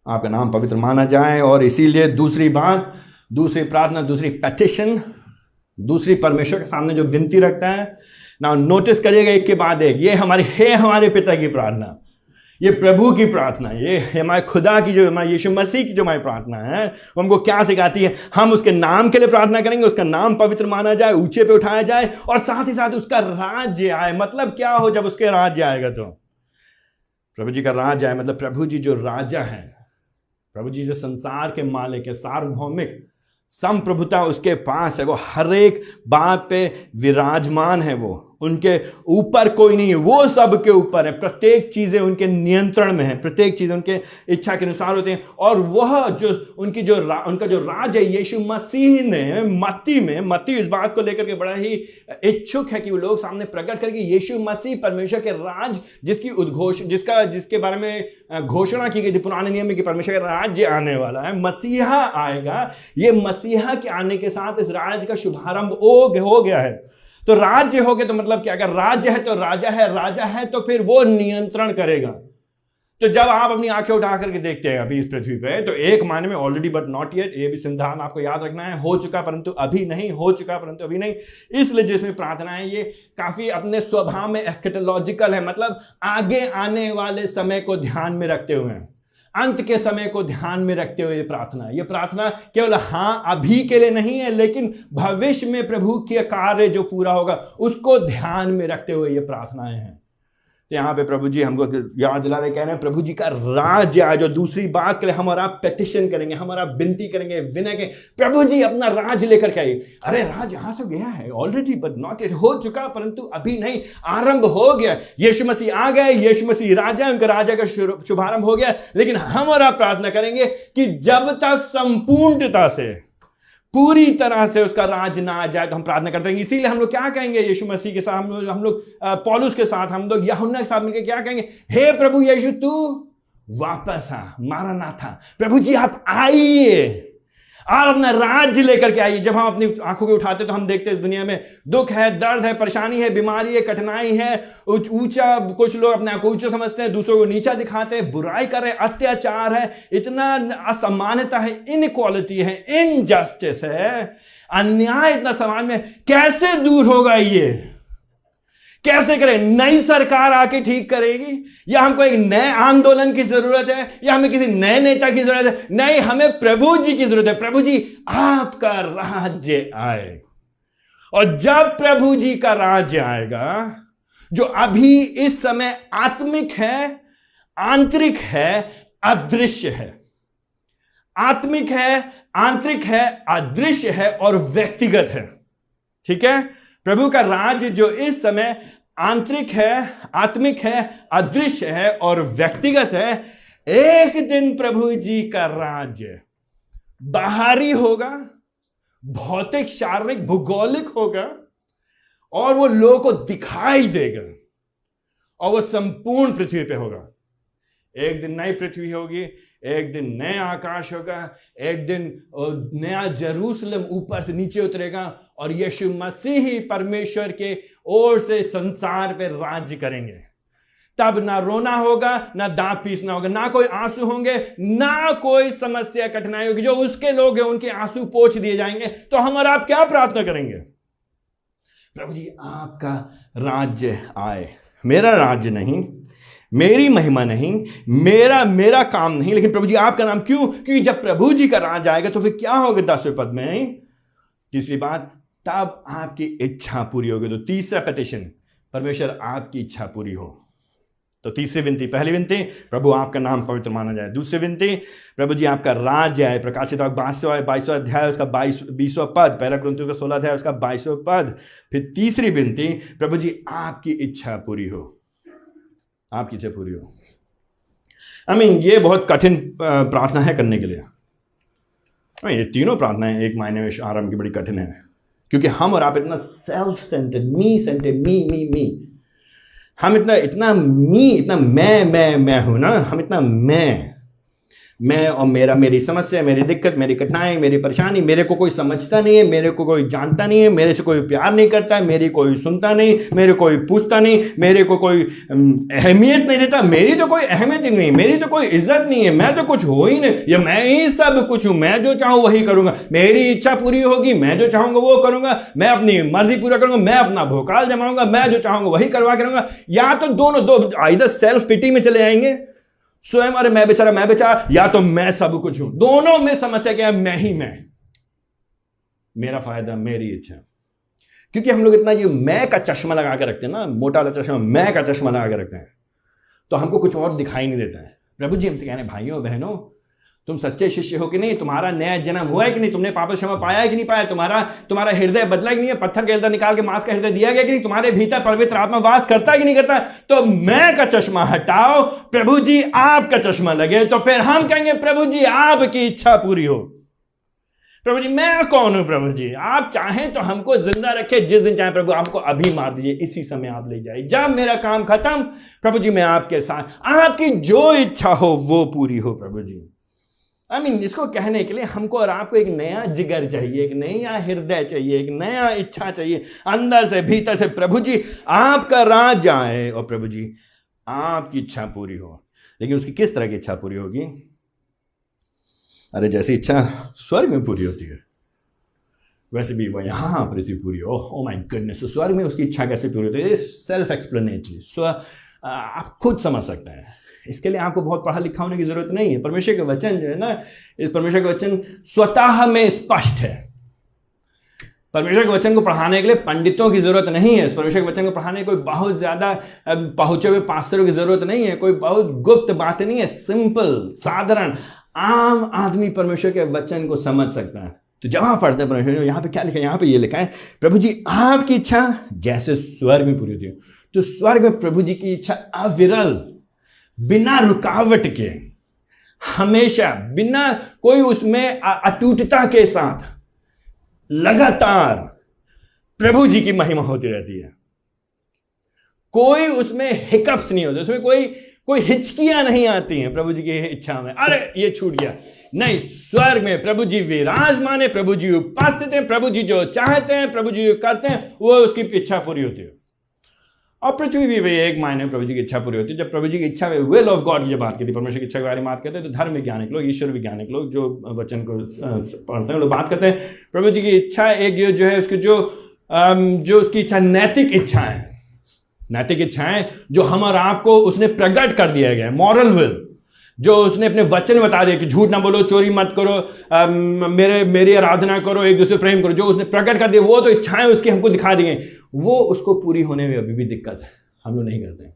आपका नाम पवित्र माना जाए। और इसीलिए दूसरी बात, दूसरी प्रार्थना, दूसरी पेटिशन, दूसरी परमेश्वर के सामने जो विनती रखता है ना, नोटिस करिएगा एक के बाद एक। ये हमारे पिता की प्रार्थना, ये प्रभु की प्रार्थना, ये हमारे खुदा की, जो हमारे यीशु मसीह की जो हमारी प्रार्थना है, वो हमको क्या सिखाती है? हम उसके नाम के लिए प्रार्थना करेंगे, उसका नाम पवित्र माना जाए, ऊंचे पे उठाया जाए, और साथ ही साथ उसका राज्य आए। मतलब क्या हो जब उसके राज्य आएगा? तो प्रभु जी का राज्य आए मतलब प्रभु जी जो राजा है, प्रभु जी जो संसार के मालिक है, सार्वभौमिक संप्रभुता उसके पास है, वो हर एक बात पे विराजमान है, वो उनके ऊपर कोई नहीं है, वो सब के ऊपर है। प्रत्येक चीजें उनके नियंत्रण में है, प्रत्येक चीजें उनके इच्छा के अनुसार होते हैं। और वह जो उनका जो राज है, यीशु मसीह ने मत्ती इस बात को लेकर के बड़ा ही इच्छुक है कि वो लोग सामने प्रकट करके यीशु मसीह परमेश्वर के राज जिसके बारे में घोषणा की गई थी पुराने नियम में कि परमेश्वर का राज्य आने वाला है, मसीहा आएगा। ये मसीहा के आने के साथ इस राज्य का शुभारंभ हो गया है। तो राज्य हो गया तो मतलब क्या? अगर राज्य है तो राजा है तो फिर वो नियंत्रण करेगा। तो जब आप अपनी आंखें उठा करके देखते हैं अभी इस पृथ्वी पे, तो एक मायने में ऑलरेडी बट नॉट येट, ये भी सिद्धांत आपको याद रखना है, हो चुका परंतु अभी नहीं, हो चुका परंतु अभी नहीं। इसलिए जिसमें प्रार्थना है ये काफी अपने स्वभाव में एस्केटोलॉजिकल है, मतलब आगे आने वाले समय को ध्यान में रखते हुए, अंत के समय को ध्यान में रखते हुए ये प्रार्थना केवल अभी के लिए नहीं है, लेकिन भविष्य में प्रभु के कार्य जो पूरा होगा उसको ध्यान में रखते हुए ये प्रार्थनाएं हैं। तो यहाँ पे प्रभु जी हमको याद दिला रहे, कह रहे हैं प्रभु जी का राज्य आए। जो दूसरी बात के लिए हम और आप पेटिशन करेंगे, हम और आप विनती करेंगे, विनय के प्रभु जी अपना राज लेकर के आइए। अरे राज यहाँ तो गया है ऑलरेडी, बट नॉट इट, हो चुका परंतु अभी नहीं, आरंभ हो गया। यीशु मसीह आ गए, यीशु मसीह राजा, उनका राजा का शुभारंभ हो गया। लेकिन हम और आप प्रार्थना करेंगे कि जब तक संपूर्णता से, पूरी तरह से उसका राज ना आ जाए, तो हम प्रार्थना करते हैं। इसीलिए हम लोग क्या कहेंगे यीशु मसीह के साथ, हम लोग पौलुस के साथ, हम लोग यूहन्ना के साथ मिलकर क्या कहेंगे, हे प्रभु यीशु तू वापस आ, मारानाथा, प्रभु जी आप आइए, आप अपना राज्य लेकर के आइए। जब हम अपनी आंखों को उठाते तो हम देखते हैं इस दुनिया में दुख है, दर्द है, परेशानी है, बीमारी है, कठिनाई है, ऊंचा, कुछ लोग अपने आप को ऊंचा समझते हैं, दूसरों को नीचा दिखाते हैं, बुराई कर रहे हैं, अत्याचार है, इतना असमानता है, इनइक्वालिटी है, इनजस्टिस है, अन्याय इतना समाज में, कैसे दूर होगा ये? कैसे करें? नई सरकार आके ठीक करेगी, या हमको एक नए आंदोलन की जरूरत है, या हमें किसी नए नेता की जरूरत है? नहीं, हमें प्रभु जी की जरूरत है। प्रभु जी आपका राज्य आए। और जब प्रभु जी का राज्य आएगा, जो अभी इस समय आत्मिक है, आंतरिक है, अदृश्य है, आत्मिक है, आंतरिक है, अदृश्य है और व्यक्तिगत है। ठीक है, प्रभु का राज्य जो इस समय आंतरिक है, आत्मिक है, अदृश्य है और व्यक्तिगत है, एक दिन प्रभु जी का राज्य बाहरी होगा, भौतिक, शारीरिक, भूगोलिक होगा, और वो लोगों को दिखाई देगा, और वो संपूर्ण पृथ्वी पे होगा। एक दिन नई पृथ्वी होगी, एक दिन नया आकाश होगा, एक दिन नया जेरूसलम ऊपर से नीचे उतरेगा, और यीशु मसीह ही परमेश्वर के ओर से संसार पे राज्य करेंगे। तब ना रोना होगा, ना दांत पीसना होगा, ना कोई आंसू होंगे, ना कोई समस्या, कठिनाई होगी। जो उसके लोग हैं उनके आंसू पोंछ दिए जाएंगे। तो हम और आप क्या प्रार्थना करेंगे? प्रभु जी आपका राज्य आए, मेरा राज्य नहीं, मेरी महिमा नहीं, मेरा काम नहीं, लेकिन प्रभु जी आपका नाम। क्यों? क्योंकि जब प्रभु जी का राज आएगा तो फिर क्या होगा? 10वें पद में तीसरी बात, तब आपकी इच्छा पूरी होगी। तो तीसरा पेटिशन, परमेश्वर आपकी इच्छा पूरी हो। तो तीसरी विनती, पहली विनती प्रभु आपका नाम पवित्र माना जाए। दूसरी विनती प्रभु जी आपका राज्य आए। प्रकाशित 22वां अध्याय उसका 20वां पद, पहला कुरिन्थियों का 16 अध्याय उसका 22वां पद। फिर तीसरी विनती प्रभु जी आपकी इच्छा पूरी हो, आपकी इच्छा पूरी हो। ये बहुत कठिन प्रार्थना है करने के लिए। ये तीनों प्रार्थनाएं एक मायने में आरंभ की बड़ी कठिन है, क्योंकि हम और आप इतना सेल्फ सेंटर्ड, मी सेंटर्ड, मी, हम इतना मैं हूं ना, हम इतना मैं और मेरा, मेरी समस्या, मेरी दिक्कत, मेरी कठिनाई, मेरी परेशानी, मेरे को कोई समझता नहीं है, मेरे को कोई जानता नहीं है, मेरे से कोई प्यार नहीं करता है, मेरी कोई सुनता नहीं, मेरे कोई पूछता नहीं, मेरे को कोई अहमियत नहीं देता, मेरी तो कोई अहमियत ही नहीं, मेरी तो कोई इज्जत नहीं है, मैं तो कुछ हो ही नहीं, या मैं ही सब कुछ हूं, मैं जो चाहूं वही करूंगा, मेरी इच्छा पूरी होगी, मैं जो चाहूंगा वो करूंगा, मैं अपनी मर्जी पूरा करूंगा, मैं अपना भोकाल जमाऊंगा, मैं जो चाहूंगा वही करवा करूंगा। या तो दोनों दो, इधर सेल्फ पिटी में चले जाएंगे, स्वयं, अरे मैं बेचारा, या तो मैं सब कुछ हूं। दोनों में समस्या क्या है? मैं ही मेरा फायदा, मेरी इच्छा। क्योंकि हम लोग इतना ये मैं का चश्मा लगा के रखते हैं ना, मोटा वाला चश्मा, मैं का चश्मा लगा के रखते हैं, तो हमको कुछ और दिखाई नहीं देता है। प्रभु जी हमसे कह रहे हैं, भाइयों बहनों, तुम सच्चे शिष्य हो कि नहीं? तुम्हारा नया जन्म हुआ है कि नहीं? तुमने पाप क्षमा पाया है कि नहीं पाया? तुम्हारा हृदय बदला कि नहीं है? पत्थर का हृदय निकाल के मांस का हृदय दिया गया कि नहीं? तुम्हारे भीतर पवित्र आत्मा वास करता है कि नहीं करता? तो मैं का चश्मा हटाओ, प्रभु जी आपका चश्मा लगे, तो फिर हम कहेंगे प्रभु जी आपकी इच्छा पूरी हो। प्रभु जी मैं कौन हूं? प्रभु जी आप चाहें तो हमको जिंदा रखे, जिस दिन चाहे प्रभु हमको अभी मार दीजिए, इसी समय आप ले जाइए, जब मेरा काम खत्म प्रभु जी मैं आपके साथ, आपकी जो इच्छा हो वो पूरी हो। प्रभु जी इसको कहने के लिए हमको और आपको एक नया जिगर चाहिए, एक नया हृदय चाहिए, एक नया इच्छा चाहिए अंदर से, भीतर से। प्रभु जी आपका राज आए और प्रभु जी आपकी इच्छा पूरी हो। लेकिन उसकी किस तरह की इच्छा पूरी होगी? अरे जैसी इच्छा स्वर्ग में पूरी होती है वैसे भी वो यहां पृथ्वी पूरी हो। ओह माय गुडनेस, स्वर्ग में उसकी इच्छा कैसे पूरी होती है? सेल्फ एक्सप्लेनेटरी, आप खुद समझ सकते हैं। इसके लिए आपको बहुत पढ़ा लिखा होने की जरूरत नहीं है। परमेश्वर के वचन जो है ना, इस परमेश्वर के वचन स्वतः में स्पष्ट है। परमेश्वर के वचन को पढ़ाने के लिए पंडितों की जरूरत नहीं है। परमेश्वर के वचन को पढ़ाने कोई बहुत ज्यादा पहुंचे हुए पास्टरों की जरूरत नहीं है, कोई बहुत गुप्त बातें नहीं है। सिंपल, साधारण, आम आदमी परमेश्वर के वचन को समझ सकता है। तो जब आप पढ़ते हैं परमेश्वर, यहाँ पे क्या लिखा है? यहाँ पे ये लिखा है, प्रभु जी आपकी इच्छा जैसे स्वर्ग में पूरी होती है। तो स्वर्ग में प्रभु जी की इच्छा अविरल, बिना रुकावट के, हमेशा बिना कोई उसमें अटूटता के साथ लगातार प्रभु जी की महिमा होती रहती है। कोई उसमें हिकअप्स नहीं होते, उसमें कोई हिचकियां नहीं आती हैं प्रभु जी की इच्छा में, अरे ये छूट गया। नहीं, स्वर्ग में प्रभु जी विराजमान है, प्रभु जी उपस्थित हैं, प्रभु जी जो चाहते हैं, प्रभु जी जो करते हैं, वो उसकी इच्छा पूरी होती है। और पृथ्वी भी भाई एक मायने में प्रभु जी की इच्छा पूरी होती है। जब प्रभु जी की इच्छा में विल ऑफ गॉड की बात करती है, परमेश्वर की इच्छा के बारे में बात करते हैं, तो धर्म वैज्ञानिक लोग, ईश्वर वैज्ञानिक लोग जो वचन को पढ़ते हैं, लोग बात करते हैं प्रभु जी की इच्छा एक जो है उसकी जो उसकी इच्छा नैतिक इच्छा है, नैतिक इच्छाएं जो हम और आपको उसने प्रकट कर दिया गया है, मॉरल विल, जो उसने अपने वचन में बता दिया कि झूठ ना बोलो, चोरी मत करो, मेरी आराधना करो, एक दूसरे प्रेम करो, जो उसने प्रकट कर दिया, वो तो इच्छाएं उसकी हमको दिखा दी गई, वो उसको पूरी होने में अभी भी दिक्कत है, हम लोग नहीं करते हैं।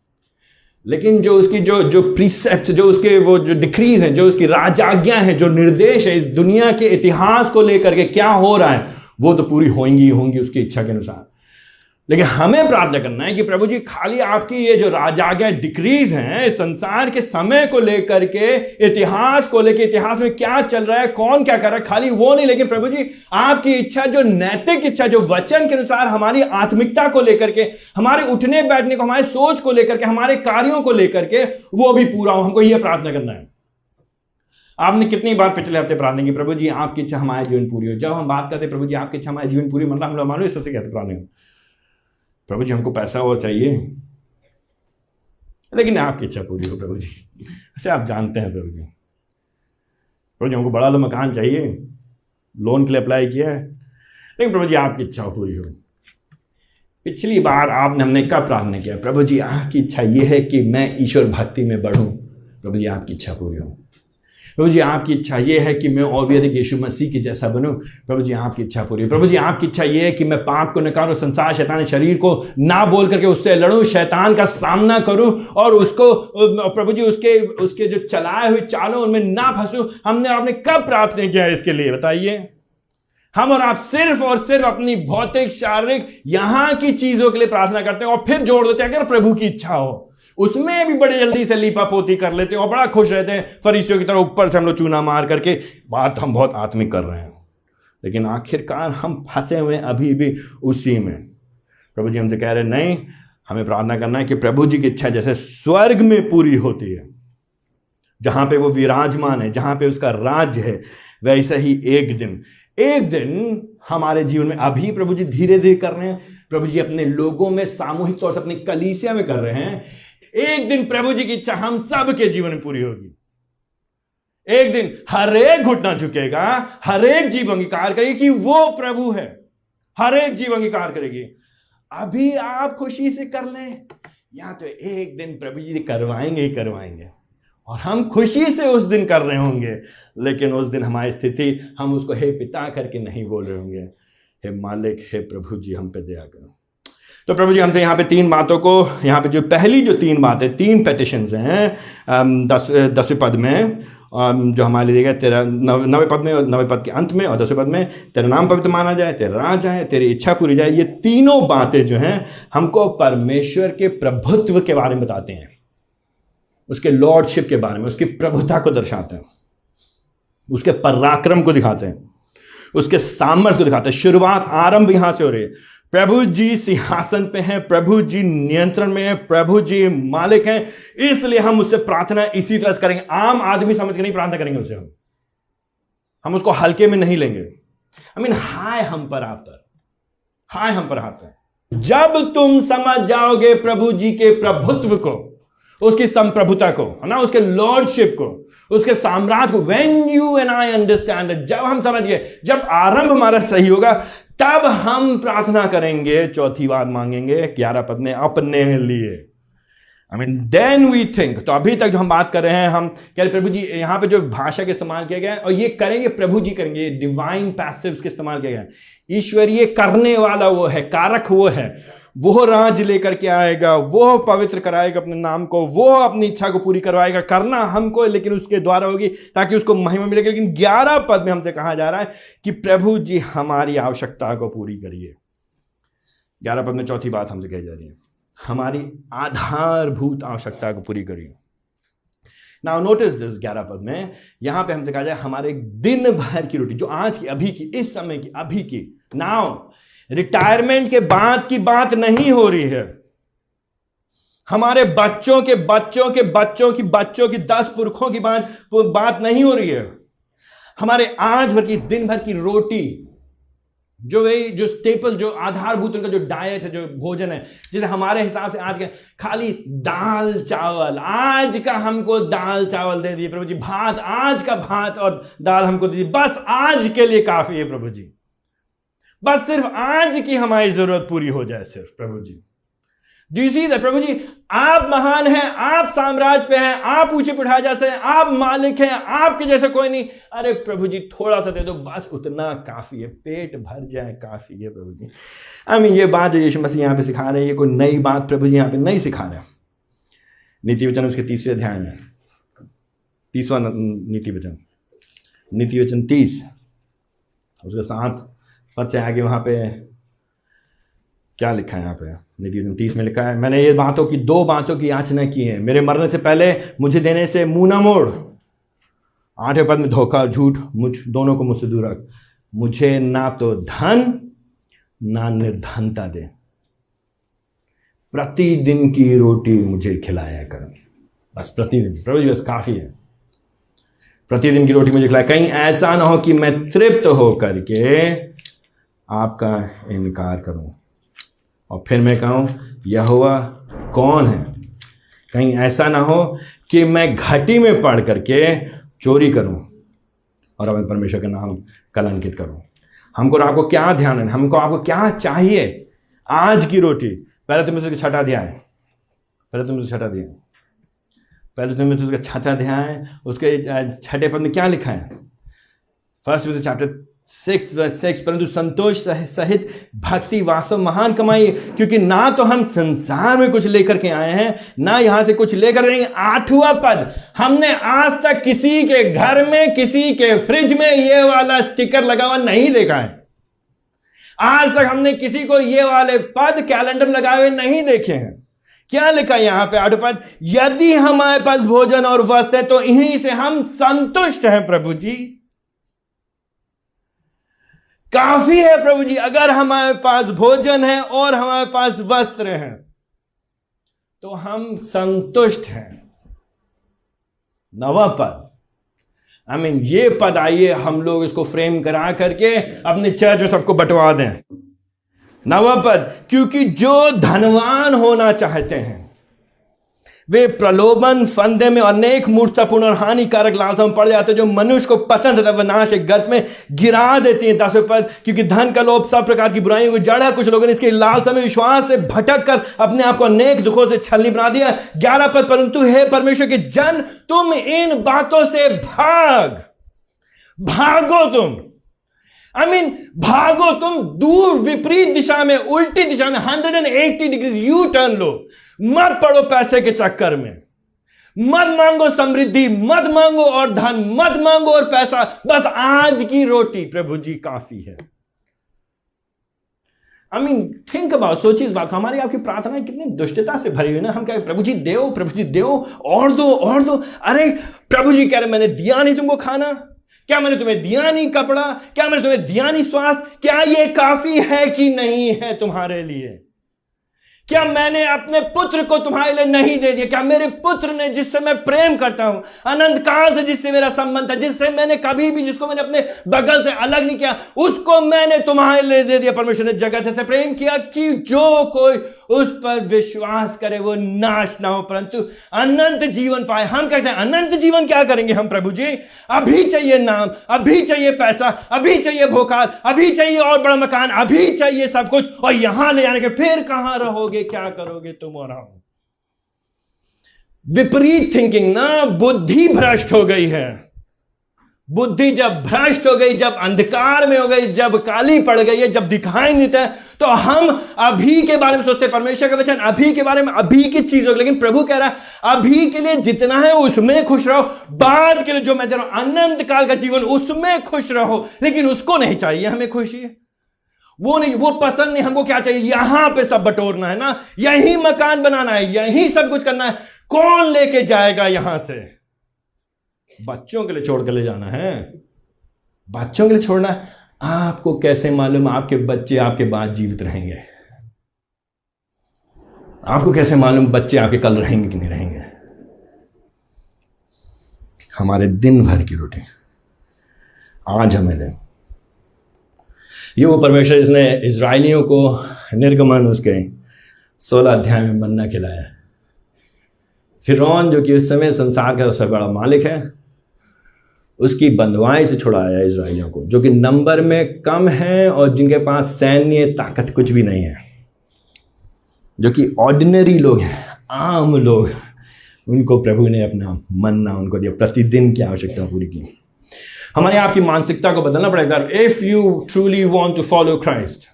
लेकिन जो उसकी जो प्रीसेप्ट, जो उसके वो जो डिक्रीज हैं, जो उसकी राजाज्ञा है, जो निर्देश है इस दुनिया के इतिहास को लेकर के क्या हो रहा है, वो तो पूरी होंगी उसकी इच्छा के अनुसार। लेकिन हमें प्रार्थना करना है कि प्रभु जी खाली आपकी ये जो राजाज्ञा डिक्रीज हैं संसार के समय को लेकर के, इतिहास को लेकर, इतिहास में क्या चल रहा है, कौन क्या कर रहा है, खाली वो नहीं, लेकिन प्रभु जी आपकी इच्छा, जो नैतिक इच्छा, जो वचन के अनुसार हमारी आत्मिकता को लेकर के, हमारे उठने बैठने को, हमारे सोच को लेकर के, हमारे कार्यों को लेकर के, वो भी पूरा हो। हमको यह प्रार्थना करना है। आपने कितनी बार पिछले हफ्ते प्रार्थना की, प्रभु जी आपकी इच्छा हमारे जीवन पूरी हो। जब हम बात करते प्रभु जी आपकी इच्छा हमारे जीवन पूरी, मतलब हम लोग मानो इस तरह से कहते प्रार्थना, प्रभु जी हमको पैसा और चाहिए, लेकिन आपकी इच्छा पूरी हो प्रभु जी। ऐसे आप जानते हैं प्रभु जी हमको बड़ा मकान चाहिए, लोन के लिए अप्लाई किया है, लेकिन प्रभु जी आपकी इच्छा पूरी हो। पिछली बार हमने कब प्रार्थना किया? प्रभु जी आपकी इच्छा ये है कि मैं ईश्वर भक्ति में बढ़ूं, प्रभु जी आपकी इच्छा पूरी हो। प्रभु जी आपकी इच्छा ये है कि मैं और भी अधिक यीशु मसीह के जैसा बनूं, प्रभु जी आपकी इच्छा पूरी हो। प्रभु जी आपकी इच्छा ये है कि मैं पाप को नकारूं, संसार शैतान शरीर को ना बोल करके उससे लड़ूं, शैतान का सामना करूं और उसको प्रभु जी उसके जो चलाए हुए चालों उनमें ना फंसूं। आपने कब प्रार्थना किया इसके लिए बताइए? हम और आप सिर्फ और सिर्फ अपनी भौतिक, शारीरिक, यहां की चीजों के लिए प्रार्थना करते हैं और फिर जोड़ देते हैं अगर प्रभु की इच्छा हो, उसमें भी बड़े जल्दी से लीपा पोती कर लेते हैं और बड़ा खुश रहते हैं, फरीसियों की तरह ऊपर से हम लोग चूना मार करके बात हम बहुत आत्मिक कर रहे हैं, लेकिन आखिरकार हम फंसे हुए अभी भी उसी में। प्रभु जी हमसे कह रहे नहीं, हमें प्रार्थना करना है कि प्रभु जी की इच्छा जैसे स्वर्ग में पूरी होती है, जहां पे वो विराजमान है, जहां पे उसका राज्य है, वैसे ही एक दिन हमारे जीवन में अभी प्रभु जी धीरे धीरे कर रहे हैं। प्रभु जी अपने लोगों में सामूहिक तौर से अपनी कलीसिया में कर रहे हैं। एक दिन प्रभु जी की इच्छा हम सब के जीवन में पूरी होगी। एक दिन हर एक घुटना झुकेगा, हर एक जीव अंगीकार करेगी कि वो प्रभु है, हर एक जीव अंगीकार करेगी। अभी आप खुशी से कर लें, या तो एक दिन प्रभु जी करवाएंगे ही करवाएंगे और हम खुशी से उस दिन कर रहे होंगे, लेकिन उस दिन हमारी स्थिति, हम उसको हे पिता करके नहीं बोल रहे होंगे, हे मालिक, हे प्रभु जी हम पे दया करो। तो प्रभु जी हमसे यहाँ पे तीन बातों को, यहाँ पे जो पहली जो तीन बातें, तीन पेटिशंस हैं 10वें पद में जो हमारे लिए गए, 9वें पद में और 9वें पद के अंत में और 10वें पद में, तेरा नाम पवित्र माना जाए, तेरा राज आए, तेरी इच्छा पूरी जाए। ये तीनों बातें जो हैं हमको परमेश्वर के प्रभुत्व के बारे में बताते हैं, उसके लॉर्डशिप के बारे में, उसकी प्रभुता को दर्शाते हैं, उसके पराक्रम को दिखाते हैं, उसके सामर्थ्य को दिखाते हैं। शुरुआत, आरंभ यहां से हो रही है। प्रभु जी सिंहासन पे हैं, प्रभु जी नियंत्रण में हैं, प्रभु जी मालिक हैं, इसलिए हम उससे प्रार्थना इसी तरह से करेंगे। आम आदमी समझ के नहीं प्रार्थना करेंगे उससे, हम उसको हल्के में नहीं लेंगे। हाय हम पर हाथ पर। जब तुम समझ जाओगे प्रभु जी के प्रभुत्व को, उसकी संप्रभुता को, है ना, उसके लॉर्डशिप को, उसके साम्राज्य को, when you and I understand it, जब हम समझ गए, जब आरंभ हमारा सही होगा, तब हम प्रार्थना करेंगे। चौथी बात मांगेंगे 11 पद में, अपने लिए। I mean then we think. तो अभी तक जो हम बात कर रहे हैं, हम कह रहे प्रभु जी, यहां पे जो भाषा का इस्तेमाल किया गया है, और ये करेंगे प्रभु जी करेंगे, डिवाइन पैसिव्स का इस्तेमाल किया गया है। ईश्वरीय करने वाला वो है, कारक वो है, वो राज लेकर के आएगा, वो पवित्र कराएगा अपने नाम को, वो अपनी इच्छा को पूरी करवाएगा। करना हमको, लेकिन उसके द्वारा होगी ताकि उसको महिमा मिलेगी। लेकिन 11 पद में हमसे कहा जा रहा है कि प्रभु जी हमारी आवश्यकता को पूरी करिए। 11 पद में चौथी बात हमसे कही जा रही है, हमारी आधारभूत आवश्यकता को पूरी करिए। नाउ नोटिस दिस, 11 पद में यहां पे हमसे कहा जाए हमारे दिन भर की रोटी, जो आज की, अभी की, इस समय की, अभी की। नाउ रिटायरमेंट के बाद की बात नहीं हो रही है, हमारे बच्चों के बच्चों के बच्चों की बच्चों की 10 पुरखों की बात नहीं हो रही है। हमारे आज भर की, दिन भर की रोटी, जो वही जो स्टेपल, जो आधारभूत उनका जो डाइट है, जो भोजन है, जैसे हमारे हिसाब से आज के खाली दाल चावल, आज का हमको दाल चावल दे दिए प्रभु जी, भात, आज का भात और दाल हमको दीजिए, बस आज के लिए काफी है प्रभु जी, बस सिर्फ आज की हमारी जरूरत पूरी हो जाए सिर्फ प्रभु जी। Do you see that? प्रभु जी आप महान हैं, आप साम्राज्य पे हैं, आप ऊंचे पे उठाए जाते हैं, आप मालिक हैं, आपके जैसा कोई नहीं। अरे प्रभु जी थोड़ा सा दे दो, बस उतना काफी है, पेट भर जाए काफी है प्रभु जी। आई मीन ये बात जो यीशु मसीह यहाँ पे सिखा रहे हैं, ये कोई नई बात प्रभु जी यहाँ पे नहीं सिखा रहे। नीति वचन उसके 30वें अध्याय में, 30वां नीति वचन, नीति वचन 30 उसके 7 पद से आगे वहां पे क्या लिखा है? यहाँ पे नीति वचन 30 में लिखा है, मैंने ये बातों की 2 बातों की याचना की है, मेरे मरने से पहले मुझे देने से मुंह ना मोड़। 8वें पद में धोखा झूठ मुझ दोनों को मुझसे दूर रख, मुझे ना तो धन ना निर्धनता दे, प्रतिदिन की रोटी मुझे खिलाया कर, बस प्रतिदिन। प्रभु जी बस काफी है, प्रतिदिन की रोटी मुझे खिलाए। कहीं ऐसा ना हो कि मैं तृप्त होकर के आपका इनकार करूं और फिर मैं कहूं यहोवा कौन है। कहीं ऐसा ना हो कि मैं घटी में पड़ करके चोरी करूं और अपने परमेश्वर का नाम कलंकित करूं। हमको आपको क्या ध्यान है, हमको आपको क्या चाहिए? आज की रोटी। पहले तुम उसका छठा अध्याय, पहले तुम उसका छठा अध्याय उसके 6 पद में क्या लिखा है? 1 चैप्टर 6 परंतु संतोष सहित भक्ति वास्तव महान कमाई, क्योंकि ना तो हम संसार में कुछ लेकर के आए हैं, ना यहां से कुछ लेकर आएंगे। 8वां पद, हमने आज तक किसी के घर में, किसी के फ्रिज में ये वाला स्टिकर लगा हुआ नहीं देखा है। आज तक हमने किसी को ये वाले पद कैलेंडर लगाए हुए नहीं देखे हैं। क्या लिखा है यहां पे 8वां पद? यदि हमारे पास भोजन और वस्त्र है तो इन्हीं से हम संतुष्ट हैं प्रभु जी। काफी है प्रभु जी, अगर हमारे पास भोजन है और हमारे पास वस्त्र है तो हम संतुष्ट हैं। 9वां पद, आई मीन ये पद आइए हम लोग इसको फ्रेम करा करके अपने चर्च में सबको बंटवा दें। 9वां पद, क्योंकि जो धनवान होना चाहते हैं वे प्रलोभन, फंदे में अनेक मूर्खतापूर्ण और हानिकारक लालसा में पड़ जाते हैं, जो मनुष्य को पतन तथा विनाश के गर्त में गिरा देती हैं। 10वें पद, क्योंकि धन का लोभ सब प्रकार की बुराइयों को जड़ है, कुछ लोगों ने इसके लालसा में विश्वास से भटक कर अपने आप को अनेक दुखों से छलनी बना दिया। 11 पद, परंतु हे परमेश्वर के जन, तुम इन बातों से भागो तुम। आई मीन भागो तुम, दूर विपरीत दिशा में, उल्टी दिशा में 180 डिग्री यू टर्न लो। मत पड़ो पैसे के चक्कर में, मत मांगो समृद्धि, मत मांगो और धन, मत मांगो और पैसा, बस आज की रोटी प्रभु जी काफी है। आई मीन थिंक अबाउट, सोचिए इस बात को। हमारी आपकी प्रार्थना कितनी दुष्टता से भरी हुई ना। हम कह प्रभु जी देओ, प्रभु जी देओ, और दो और दो। अरे प्रभु जी कह रहे मैंने दिया नहीं तुमको खाना, क्या मैंने तुम्हें दिया नहीं कपड़ा, क्या मैंने तुम्हें दिया नहीं स्वास्थ्य, क्या ये काफी है कि नहीं है तुम्हारे लिए? क्या मैंने अपने पुत्र को तुम्हारे लिए नहीं दे दिया? क्या मेरे पुत्र ने, जिससे मैं प्रेम करता हूं, अनंत काल से जिससे मेरा संबंध था, जिससे मैंने कभी भी, जिसको मैंने अपने बगल से अलग नहीं किया, उसको मैंने तुम्हारे लिए दे दिया। परमेश्वर ने जगत से प्रेम किया कि जो कोई उस पर विश्वास करे वो नाश ना हो परंतु अनंत जीवन पाए। हम कहते हैं अनंत जीवन क्या करेंगे हम प्रभु जी? अभी चाहिए नाम, अभी चाहिए पैसा, अभी चाहिए भोकाल, अभी चाहिए और बड़ा मकान, अभी चाहिए सब कुछ, और यहां ले जाने के फिर कहां रहोगे, क्या करोगे तुम और हम? विपरीत थिंकिंग ना, बुद्धि भ्रष्ट हो गई है। बुद्धि जब भ्रष्ट हो गई, जब अंधकार में हो गई, जब काली पड़ गई है, जब दिखाई नहीं देता है, तो हम अभी के बारे में सोचते हैं। परमेश्वर का वचन अभी के बारे में, अभी की चीज हो, लेकिन प्रभु कह रहा है अभी के लिए जितना है उसमें खुश रहो, बाद के लिए जो मैं दे रहा हूं अनंत काल का जीवन, उसमें खुश रहो। लेकिन उसको नहीं चाहिए हमें खुशी, वो नहीं, वो पसंद नहीं। हमको क्या चाहिए? यहां पे सब बटोरना है ना, यही मकान बनाना है, यही सब कुछ करना है। कौन लेके जाएगा यहां से? बच्चों के लिए छोड़ के ले जाना है, बच्चों के लिए छोड़ना है। आपको कैसे मालूम आपके बच्चे आपके बाद जीवित रहेंगे? आपको कैसे मालूम बच्चे आपके कल रहेंगे कि नहीं रहेंगे? हमारे दिन भर की रोटी आज हमें दें। ये वो परमेश्वर जिसने इजराइलियों को निर्गमन उसके 16 अध्याय में मन्ना खिलाया। फिरौन जो कि उस समय संसार का सबसे बड़ा मालिक है, उसकी बंधुआई से छुड़ाया इजराइलियों को, जो कि नंबर में कम है और जिनके पास सैन्य ताकत कुछ भी नहीं है, जो कि ऑर्डिनरी लोग हैं, आम लोग। उनको प्रभु ने अपना मन्ना उनको दिया, प्रतिदिन की आवश्यकता पूरी की। हमारे आपकी मानसिकता को बदलना पड़ेगा। If you truly want to follow Christ,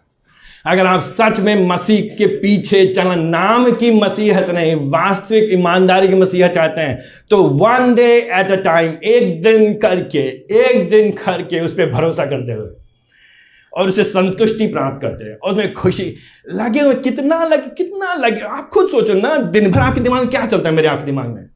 अगर आप सच में मसीह के पीछे चलना, नाम की मसीहत नहीं, वास्तविक ईमानदारी की मसीहत चाहते हैं, तो one day at a time, एक दिन करके उस पर भरोसा करते हुए और उसे संतुष्टि प्राप्त करते हैं और उसमें खुशी लगे हुए। कितना लगे आप खुद सोचो ना, दिन भर आपके दिमाग में क्या चलता है? मेरे आपके दिमाग में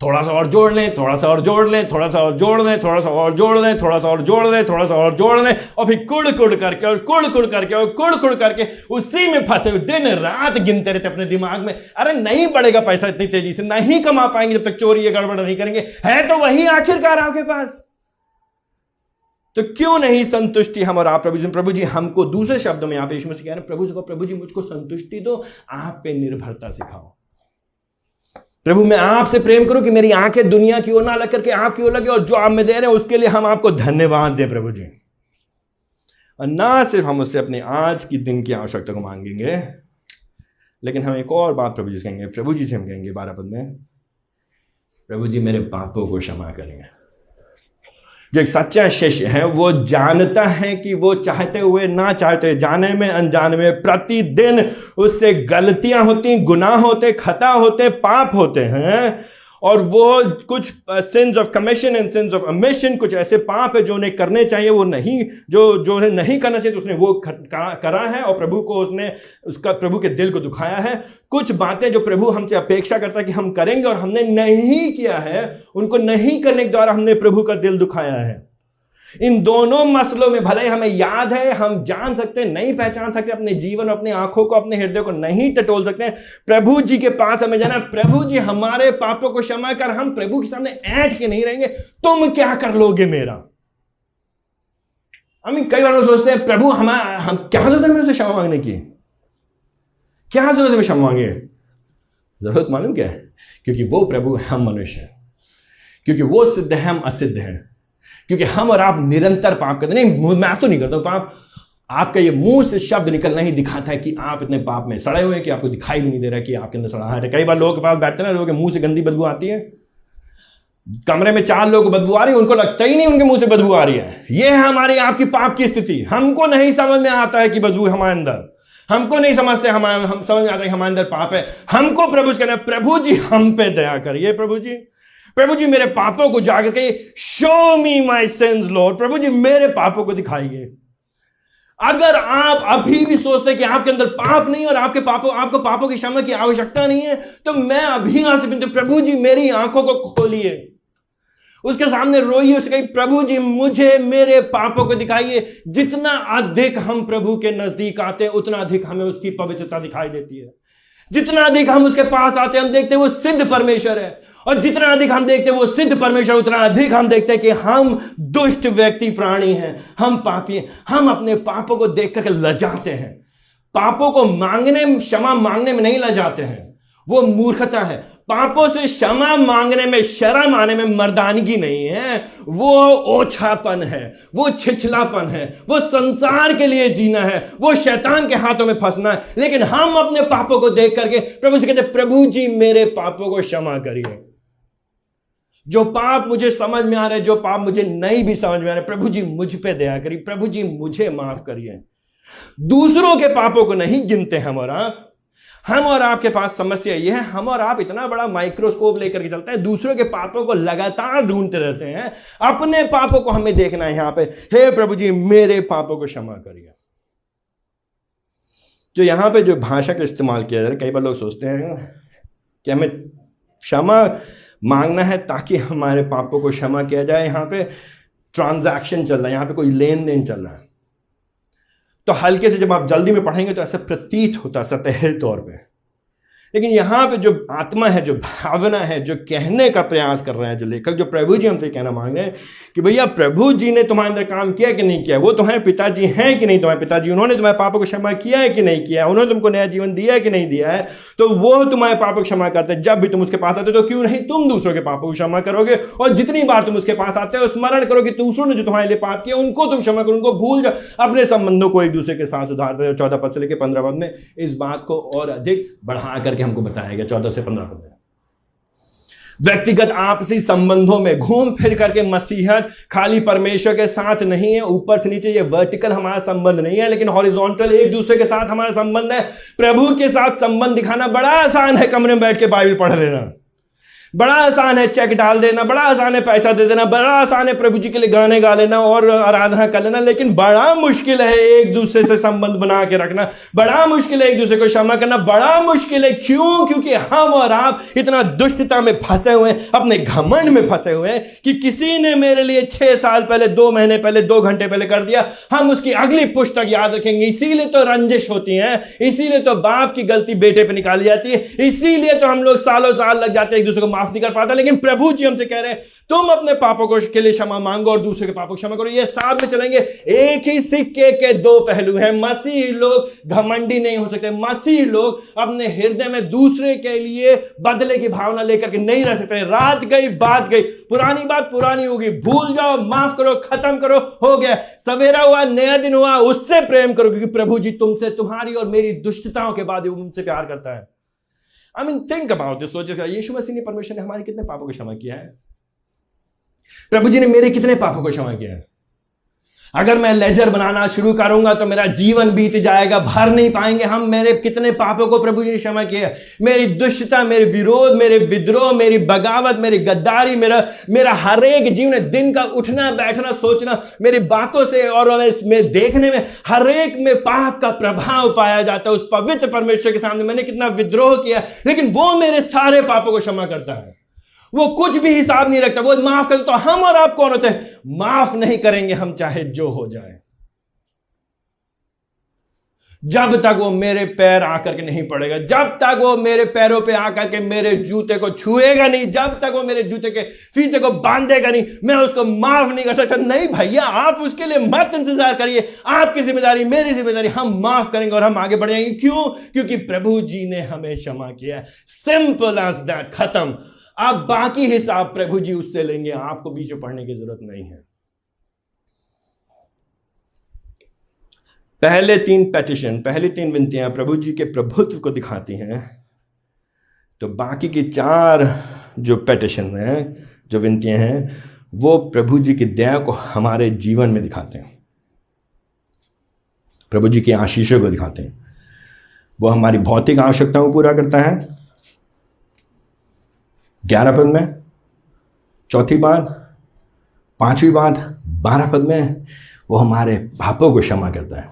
थोड़ा सा और जोड़ लें, थोड़ा सा और जोड़ लें, थोड़ा सा और जोड़ लें, थोड़ा सा और जोड़ लें, थोड़ा सा और जोड़ लें, थोड़ा सा और जोड़ लें, और फिर कुड़ करके और कुड़ करके उसी में फंसे हुए दिन रात गिनते रहते अपने दिमाग में। अरे नहीं बढ़ेगा पैसा इतनी तेजी से, नहीं कमा पाएंगे जब तक चोरी या गड़बड़ नहीं करेंगे। है तो वही आखिरकार आपके पास, तो क्यों नहीं संतुष्टि हम और आप? प्रभु जी हमको, दूसरे शब्दों में यहाँ पे यीशु मसीह कह रहे हैं, प्रभु जी मुझको संतुष्टि दो, आप पे निर्भरता सिखाओ। प्रभु मैं आपसे प्रेम करूं कि मेरी आंखें दुनिया की ओर ना लग करके आपकी ओर लगे, और जो आप में दे रहे हैं उसके लिए हम आपको धन्यवाद दें प्रभु जी। और ना सिर्फ हम उससे अपने आज की दिन की आवश्यकता को मांगेंगे, लेकिन हम एक और बात प्रभु जी से कहेंगे। प्रभु जी से हम कहेंगे 12 पद में, प्रभु जी मेरे पापों को क्षमा करेंगे। जो एक सच्चा शिष्य है वो जानता है कि वो चाहते हुए ना चाहते, जाने में अनजाने में, प्रतिदिन उससे गलतियां होती, गुनाह होते, खता होते, पाप होते हैं। और वो कुछ since of commission and since of omission, कुछ ऐसे पाप है जो उन्हें करने चाहिए वो नहीं, जो उन्हें नहीं करना चाहिए तो उसने वो करा है, और प्रभु को उसने प्रभु के दिल को दुखाया है। कुछ बातें जो प्रभु हमसे अपेक्षा करता है कि हम करेंगे और हमने नहीं किया है, उनको नहीं करने के द्वारा हमने प्रभु का दिल दुखाया है। इन दोनों मसलों में भले हमें याद है, हम जान सकते, नहीं पहचान सकते, अपने जीवन, अपने आंखों को, अपने हृदय को नहीं टटोल सकते हैं। प्रभु जी के पास हमें जाना, प्रभु जी हमारे पापों को क्षमा कर, हम प्रभु के सामने ऐंठ के नहीं रहेंगे, तुम क्या कर लोगे मेरा। हम कई बार सोचते हैं प्रभु हम क्या जरूरत है उसे क्षमा मांगने की, क्या जरूरत है क्षमा मांगे? जरूरत मालूम क्या है? क्योंकि वो प्रभु हम मनुष्य हैं, क्योंकि वो सिद्ध है हम असिद्ध हैं, क्योंकि हम और आप निरंतर पाप करते। नहीं मैं तो नहीं करता हूं पाप, आपका ये मुंह से शब्द निकलना ही दिखाता है कि आप इतने पाप में सड़े हुए हैं कि आपको दिखाई भी नहीं दे रहा कि आपके अंदर सड़ाहट है। कई बार लोगों के पास बैठते हैं ना, लोगों के मुंह से गंदी बदबू आती है, कमरे में 4 लोगों को बदबू आ रही है, उनको लगता ही नहीं उनके मुंह से बदबू आ रही है। यह है हमारी आपकी पाप की स्थिति। हमको नहीं समझ में आता है कि बदबू हमारे अंदर, हमको नहीं समझते, हम समझ में आता है कि हमारे अंदर पाप है। हमको प्रभु से कहना है, प्रभु जी हम पे दया करिए, प्रभु जी मेरे पापों को जाकर के show me my sins lord, प्रभु जी मेरे पापों को दिखाइए। अगर आप अभी भी सोचते हैं कि आपके अंदर पाप नहीं और आपको पापों की क्षमा की आवश्यकता नहीं है, तो मैं अभी आपसे विनती, प्रभु जी मेरी आंखों को खोलिए, उसके सामने रोइए, उसके कहिए प्रभु जी मुझे मेरे पापों को दिखाइए। जितना अधिक हम प्रभु के नजदीक आते हैं उतना अधिक हमें उसकी पवित्रता दिखाई देती है। जितना अधिक हम उसके पास आते हैं, हम देखते हैं वो सिद्ध परमेश्वर है, और जितना अधिक हम देखते हैं वो सिद्ध परमेश्वर, उतना अधिक हम देखते हैं कि हम दुष्ट व्यक्ति प्राणी हैं, हम पापी हैं। हम अपने पापों को देख करके लजाते हैं, पापों को मांगने, क्षमा मांगने में नहीं लजाते हैं, वो मूर्खता है। पापों से क्षमा मांगने में, शर्म आने में मर्दानगी नहीं है, वो ओछापन है, वो छिछलापन है, वो संसार के लिए जीना है, वो शैतान के हाथों में फंसना है। लेकिन हम अपने पापों को देख करके प्रभु से कहते, प्रभु जी मेरे पापों को क्षमा करिए। जो पाप मुझे समझ में आ रहे, जो पाप मुझे नहीं भी समझ में आ रहे, प्रभु जी मुझ पे दया करिए, प्रभु जी मुझे माफ करिए। दूसरों के पापों को नहीं गिनते हम और आपके पास समस्या यह है, हम और आप इतना बड़ा माइक्रोस्कोप लेकर के चलते हैं, दूसरों के पापों को लगातार ढूंढते रहते हैं, अपने पापों को हमें देखना है। यहां पे हे प्रभु जी मेरे पापों को क्षमा करिए। जो यहां पे जो भाषा का इस्तेमाल किया जा रहा है, कई बार लोग सोचते हैं कि हमें क्षमा मांगना है ताकि हमारे पापों को क्षमा किया जाए। यहां पे ट्रांजैक्शन चल रहा है, यहां पे कोई लेन देन चल रहा है। तो हल्के से जब आप जल्दी में पढ़ेंगे तो ऐसा प्रतीत होता सतही तौर पे, लेकिन यहां पे जो आत्मा है, जो भावना है, जो कहने का प्रयास कर रहे हैं जो लेखक, जो प्रभु जी हमसे कहना मांग रहे हैं कि भैया प्रभु जी ने तुम्हारे अंदर काम किया कि नहीं किया, वो तुम्हारे पिताजी हैं कि नहीं तुम्हारे पिताजी, उन्होंने तुम्हारे पापों को क्षमा किया है कि नहीं किया, उन्होंने तुमको नया जीवन दिया है कि नहीं दिया है, तो वो तुम्हारे पापों को क्षमा करते हैं। जब भी तुम उसके पास आते हो तो क्यों नहीं तुम दूसरों के पापों को क्षमा करोगे, और जितनी बार तुम उसके पास आते हो स्मरण करो कि दूसरों ने जो तुम्हारे लिए पाप किया उनको तुम क्षमा करो, उनको भूल जाओ, अपने संबंधों को एक दूसरे के साथ सुधारते हो। 14 पद से लेकर 15 पद में इस बात को और अधिक बढ़ा करके हमको बताया गया। 14 से 15 पद में व्यक्तिगत आपसी संबंधों में घूम फिर करके मसीहत खाली परमेश्वर के साथ नहीं है, ऊपर से नीचे ये वर्टिकल हमारा संबंध नहीं है, लेकिन हॉरिजॉन्टल एक दूसरे के साथ हमारा संबंध है। प्रभु के साथ संबंध दिखाना बड़ा आसान है, कमरे में बैठ के बाइबल पढ़ लेना बड़ा आसान है, चेक डाल देना बड़ा आसान है, पैसा दे देना बड़ा आसान है, प्रभु जी के लिए गाने गा लेना और आराधना कर लेना, लेकिन बड़ा मुश्किल है एक दूसरे से संबंध बना के रखना, बड़ा मुश्किल है एक दूसरे को क्षमा करना, बड़ा मुश्किल है। क्यों? क्योंकि हम और आप इतना दुष्टता में फंसे हुए हैं, अपने घमंड में फंसे हुए हैं कि किसी ने मेरे लिए 6 साल पहले, 2 महीने पहले, 2 घंटे पहले कर दिया, हम उसकी अगली पुस्तक याद रखेंगे। इसीलिए तो रंजिश होती है, इसीलिए तो बाप की गलती बेटे पे निकाली जाती है, इसीलिए तो हम लोग सालों साल लग जाते हैं एक दूसरे को माफ नहीं कर पाता। लेकिन प्रभु जी हमसे कह रहे हैं तुम अपने पापों को के लिए क्षमा मांगो और दूसरे के पापों को क्षमा करो। ये साथ में चलेंगे। एक ही सिक्के के 2 पहलू हैं। मसीही लोग घमंडी नहीं हो सकते, मसीही लोग अपने हृदय में दूसरे के लिए बदले की भावना लेकर के नहीं रह सकते। रात गई बात गई, पुरानी बात पुरानी होगी, भूल जाओ, माफ करो, खत्म करो, हो गया। सवेरा हुआ, नया दिन हुआ, उससे प्रेम करो, क्योंकि प्रभु जी तुमसे, तुम्हारी और मेरी दुष्टताओं के बाद उनसे प्यार करता है। I mean, think about this. सोचो, यीशु मसीह ने, परमेश्वर ने हमारे कितने पापों को क्षमा किया है? प्रभु जी ने मेरे कितने पापों को क्षमा किया है? अगर मैं लेजर बनाना शुरू करूंगा तो मेरा जीवन बीत जाएगा, भर नहीं पाएंगे हम। मेरे कितने पापों को प्रभु जी ने क्षमा किया? मेरी दुष्टता, मेरे विरोध, मेरे विद्रोह, मेरी बगावत, मेरी गद्दारी, मेरा हर एक जीवन, दिन का उठना बैठना सोचना, मेरी बातों से और मेरे देखने में हर एक में पाप का प्रभाव पाया जाता है। उस पवित्र परमेश्वर के सामने मैंने कितना विद्रोह किया, लेकिन वो मेरे सारे पापों को क्षमा करता है। वो कुछ भी हिसाब नहीं रखता, वो माफ कर। तो हम और आप कौन होते हैं? माफ नहीं करेंगे हम, चाहे जो हो जाए, जब तक वो मेरे पैर आकर के नहीं पड़ेगा, जब तक वो मेरे पैरों पे आकर के मेरे जूते को छुएगा नहीं, जब तक वो मेरे जूते के फीते को बांधेगा नहीं, मैं उसको माफ नहीं कर सकता। नहीं भैया, आप उसके लिए मत इंतजार करिए, आपकी जिम्मेदारी, मेरी जिम्मेदारी, हम माफ करेंगे और हम आगे बढ़ जाएंगे। क्यों? क्योंकि प्रभु जी ने हमें क्षमा किया। सिंपल एज दैट, खत्म। आप बाकी हिसाब प्रभु जी उससे लेंगे, आपको बीच में पढ़ने की जरूरत नहीं है। पहले 3 पेटिशन, पहली 3 विनतियां प्रभु जी के प्रभुत्व को दिखाती हैं, तो बाकी की 4 जो पेटिशन हैं, जो विनतियां हैं, वो प्रभु जी की दया को हमारे जीवन में दिखाते हैं, प्रभु जी की आशीषों को दिखाते हैं। वो हमारी भौतिक आवश्यकताओं को पूरा करता है 11 पद में, 4थी बात, 5वीं बात 12 पद में, वो हमारे पापों को क्षमा करता है।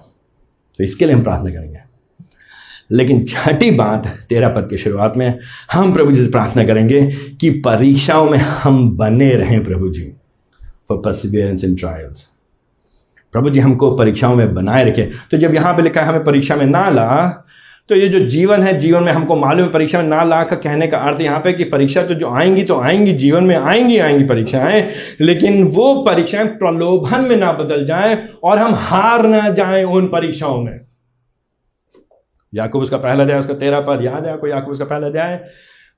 तो इसके लिए हम प्रार्थना करेंगे। लेकिन 6ठी बात 13 पद के शुरुआत में हम प्रभु जी से प्रार्थना करेंगे कि परीक्षाओं में हम बने रहें। प्रभु जी, फॉर परसिवियरेंस इन ट्रायल्स, प्रभु जी हमको परीक्षाओं में बनाए रखें। तो जब यहाँ पे लिखा है हमें परीक्षा में ना ला, तो ये जो जीवन है, जीवन में हमको मालूम है परीक्षा में ना ला का कहने का अर्थ यहाँ पे कि परीक्षा तो जो आएंगी तो आएंगी, जीवन में आएंगी परीक्षाएं, लेकिन वो परीक्षाएं प्रलोभन में ना बदल जाएं और हम हार ना जाएं उन परीक्षाओं में। याकूब उसका पहला अध्याय उसका 13 पद याद है आपको? याकूब उसका पहला अध्याय।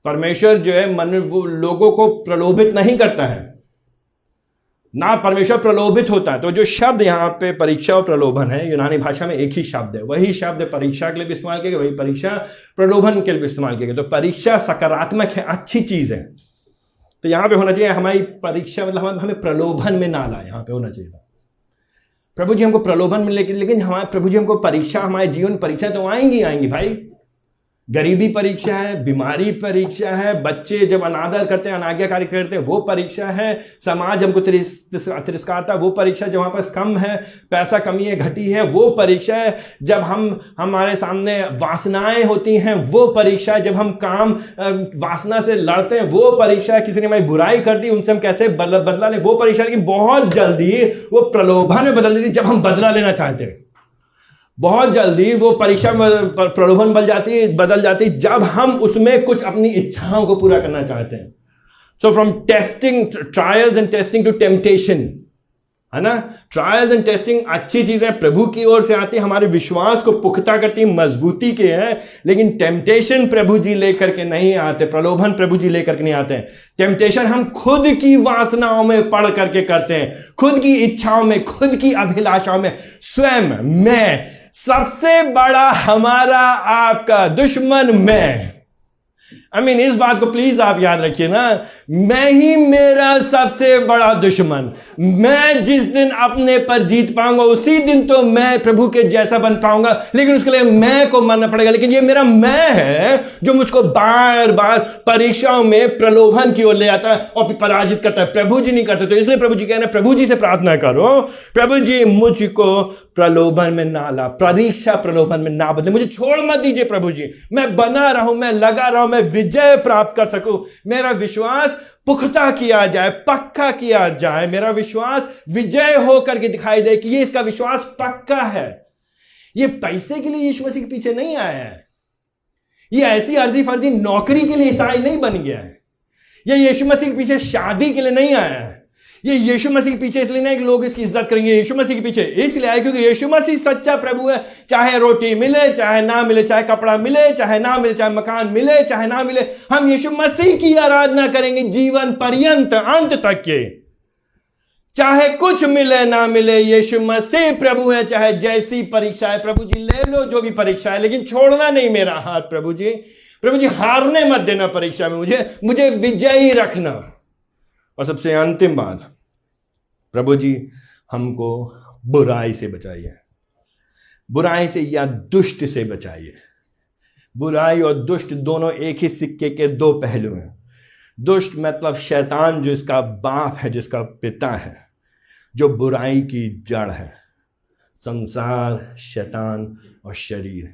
परमेश्वर जो है मन वो लोगों को प्रलोभित नहीं करता है ना, परमेश्वर प्रलोभित होता है। तो जो शब्द यहाँ पे परीक्षा और प्रलोभन है, यूनानी भाषा में एक ही शब्द है। वही शब्द परीक्षा के लिए भी इस्तेमाल किया गया, वही परीक्षा प्रलोभन के लिए भी इस्तेमाल किया गया। तो परीक्षा सकारात्मक है, अच्छी चीज है। तो यहाँ पे होना चाहिए हमारी परीक्षा मतलब हमें प्रलोभन में ना लाए, यहाँ पे होना चाहिए प्रभु जी हमको प्रलोभन में, लेकिन हमारे प्रभु जी हमको परीक्षा, हमारे जीवन परीक्षा तो आएंगी भाई। गरीबी परीक्षा है, बीमारी परीक्षा है, बच्चे जब अनादर करते हैं, अनाज्ञाकारी करते हैं, वो परीक्षा है। समाज हमको तिरस्कारता है, वो परीक्षा। जब हमारे पास कम है, पैसा कमी है, घटी है, वो परीक्षा है। जब हमारे सामने वासनाएं होती हैं, वो परीक्षा है। जब हम काम वासना से लड़ते हैं, वो परीक्षा है। किसी ने हमारी बुराई कर दी, उनसे हम कैसे बदला लें, वो परीक्षा है। लेकिन बहुत जल्दी वो प्रलोभन में बदल देती जब हम बदला लेना चाहते हैं। बहुत जल्दी वो परीक्षा प्रलोभन बदल जाती जब हम उसमें कुछ अपनी इच्छाओं को पूरा करना चाहते हैं। So from testing, trials and testing to temptation, है ना। ट्रायल्स एंड टेस्टिंग अच्छी चीज है, प्रभु की ओर से आती है, हमारे विश्वास को पुख्ता करती, मजबूती के है। लेकिन टेम्पटेशन प्रभु जी लेकर के नहीं आते, प्रलोभन प्रभु जी लेकर के नहीं आते हैं। टेम्पटेशन हम खुद की वासनाओं में पड़ करके करते हैं, खुद की इच्छाओं में, खुद की अभिलाषाओं में। स्वयं मैं, सबसे बड़ा हमारा आपका दुश्मन मैं। इस बात को प्लीज आप याद रखिए ना, मैं ही मेरा सबसे बड़ा दुश्मन। मैं जिस दिन अपने पर जीत पाऊंगा उसी दिन तो मैं प्रभु के जैसा बन पाऊंगा, लेकिन उसके लिए मैं को मानना पड़ेगा। लेकिन ये मेरा मैं है जो मुझको बार बार परीक्षाओं में प्रलोभन की ओर ले आता है और पराजित करता है। प्रभु जी नहीं करते। तो इसलिए प्रभु जी कह रहे हैं, प्रभु जी से प्रार्थना करो, प्रभु जी मुझको प्रलोभन में ना ला, परीक्षा प्रलोभन में ना बदले, मुझे छोड़ मत दीजिए प्रभु जी। मैं बना रहूं, मैं लगा रहूं, मैं विजय प्राप्त कर सकूं, मेरा विश्वास पुख्ता किया जाए, पक्का किया जाए, मेरा विश्वास विजय होकर के दिखाई दे कि ये इसका विश्वास पक्का है। ये पैसे के लिए यीशु मसीह के पीछे नहीं आया है, ये ऐसी अर्जी फर्जी नौकरी के लिए ईसाई नहीं बन गया है, ये यीशु मसीह के पीछे शादी के लिए नहीं आया है, ये यीशु मसीह के पीछे इसलिए नहीं कि लोग इसकी इज्जत करेंगे। यीशु मसीह के पीछे इसलिए आए क्योंकि यीशु मसीह सच्चा प्रभु है। चाहे रोटी मिले चाहे ना मिले, चाहे कपड़ा मिले चाहे ना मिले, चाहे मकान मिले चाहे ना मिले, हम यीशु मसीह की आराधना करेंगे जीवन पर्यंत, अंत तक के। चाहे कुछ मिले ना मिले, यीशु मसीह प्रभु है। चाहे जैसी परीक्षा है, प्रभु जी ले लो जो भी परीक्षा है, लेकिन छोड़ना नहीं मेरा हाथ प्रभु जी। प्रभु जी हारने मत देना परीक्षा में, मुझे विजयी रखना। और सबसे अंतिम बात, प्रभु जी हमको बुराई से बचाइए, बुराई से या दुष्ट से बचाइए। बुराई और दुष्ट दोनों एक ही सिक्के के दो पहलू हैं। दुष्ट मतलब शैतान, जो इसका बाप है, जिसका पिता है, जो बुराई की जड़ है, संसार, शैतान और शरीर।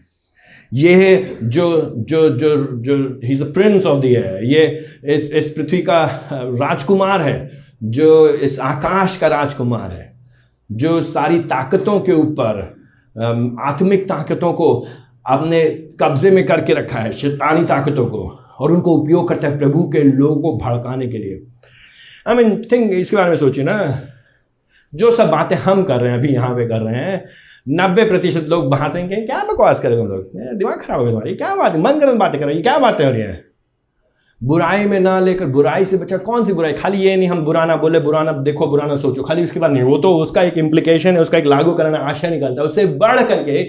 ये जो जो जो जो he is the Prince of the air, ये इस पृथ्वी का राजकुमार है, जो इस आकाश का राजकुमार है, जो सारी ताकतों के ऊपर, आत्मिक ताकतों को अपने कब्जे में करके रखा है, शैतानी ताकतों को, और उनको उपयोग करता है प्रभु के लोगों को भड़काने के लिए। थिंक इसके बारे में सोचिए ना, जो सब बातें हम कर रहे हैं, अभी यहाँ पे कर रहे हैं, 90% लोग बाहर से क्या बकवास करेंगे लोग, दिमाग खराब हो गया तुम्हारी, क्या बात, मन करने बातें कर रहे हैं, क्या बातें हो रही हैं। बुराई में ना लेकर बुराई से बचा। कौन सी बुराई? खाली ये नहीं हम बुरा ना बोले, बुरा ना देखो, बुरा ना सोचो, खाली उसके बाद नहीं, वो तो उसका एक इम्प्लीकेशन है, उसका एक लागू करना आशय निकलता है। उससे बढ़ करके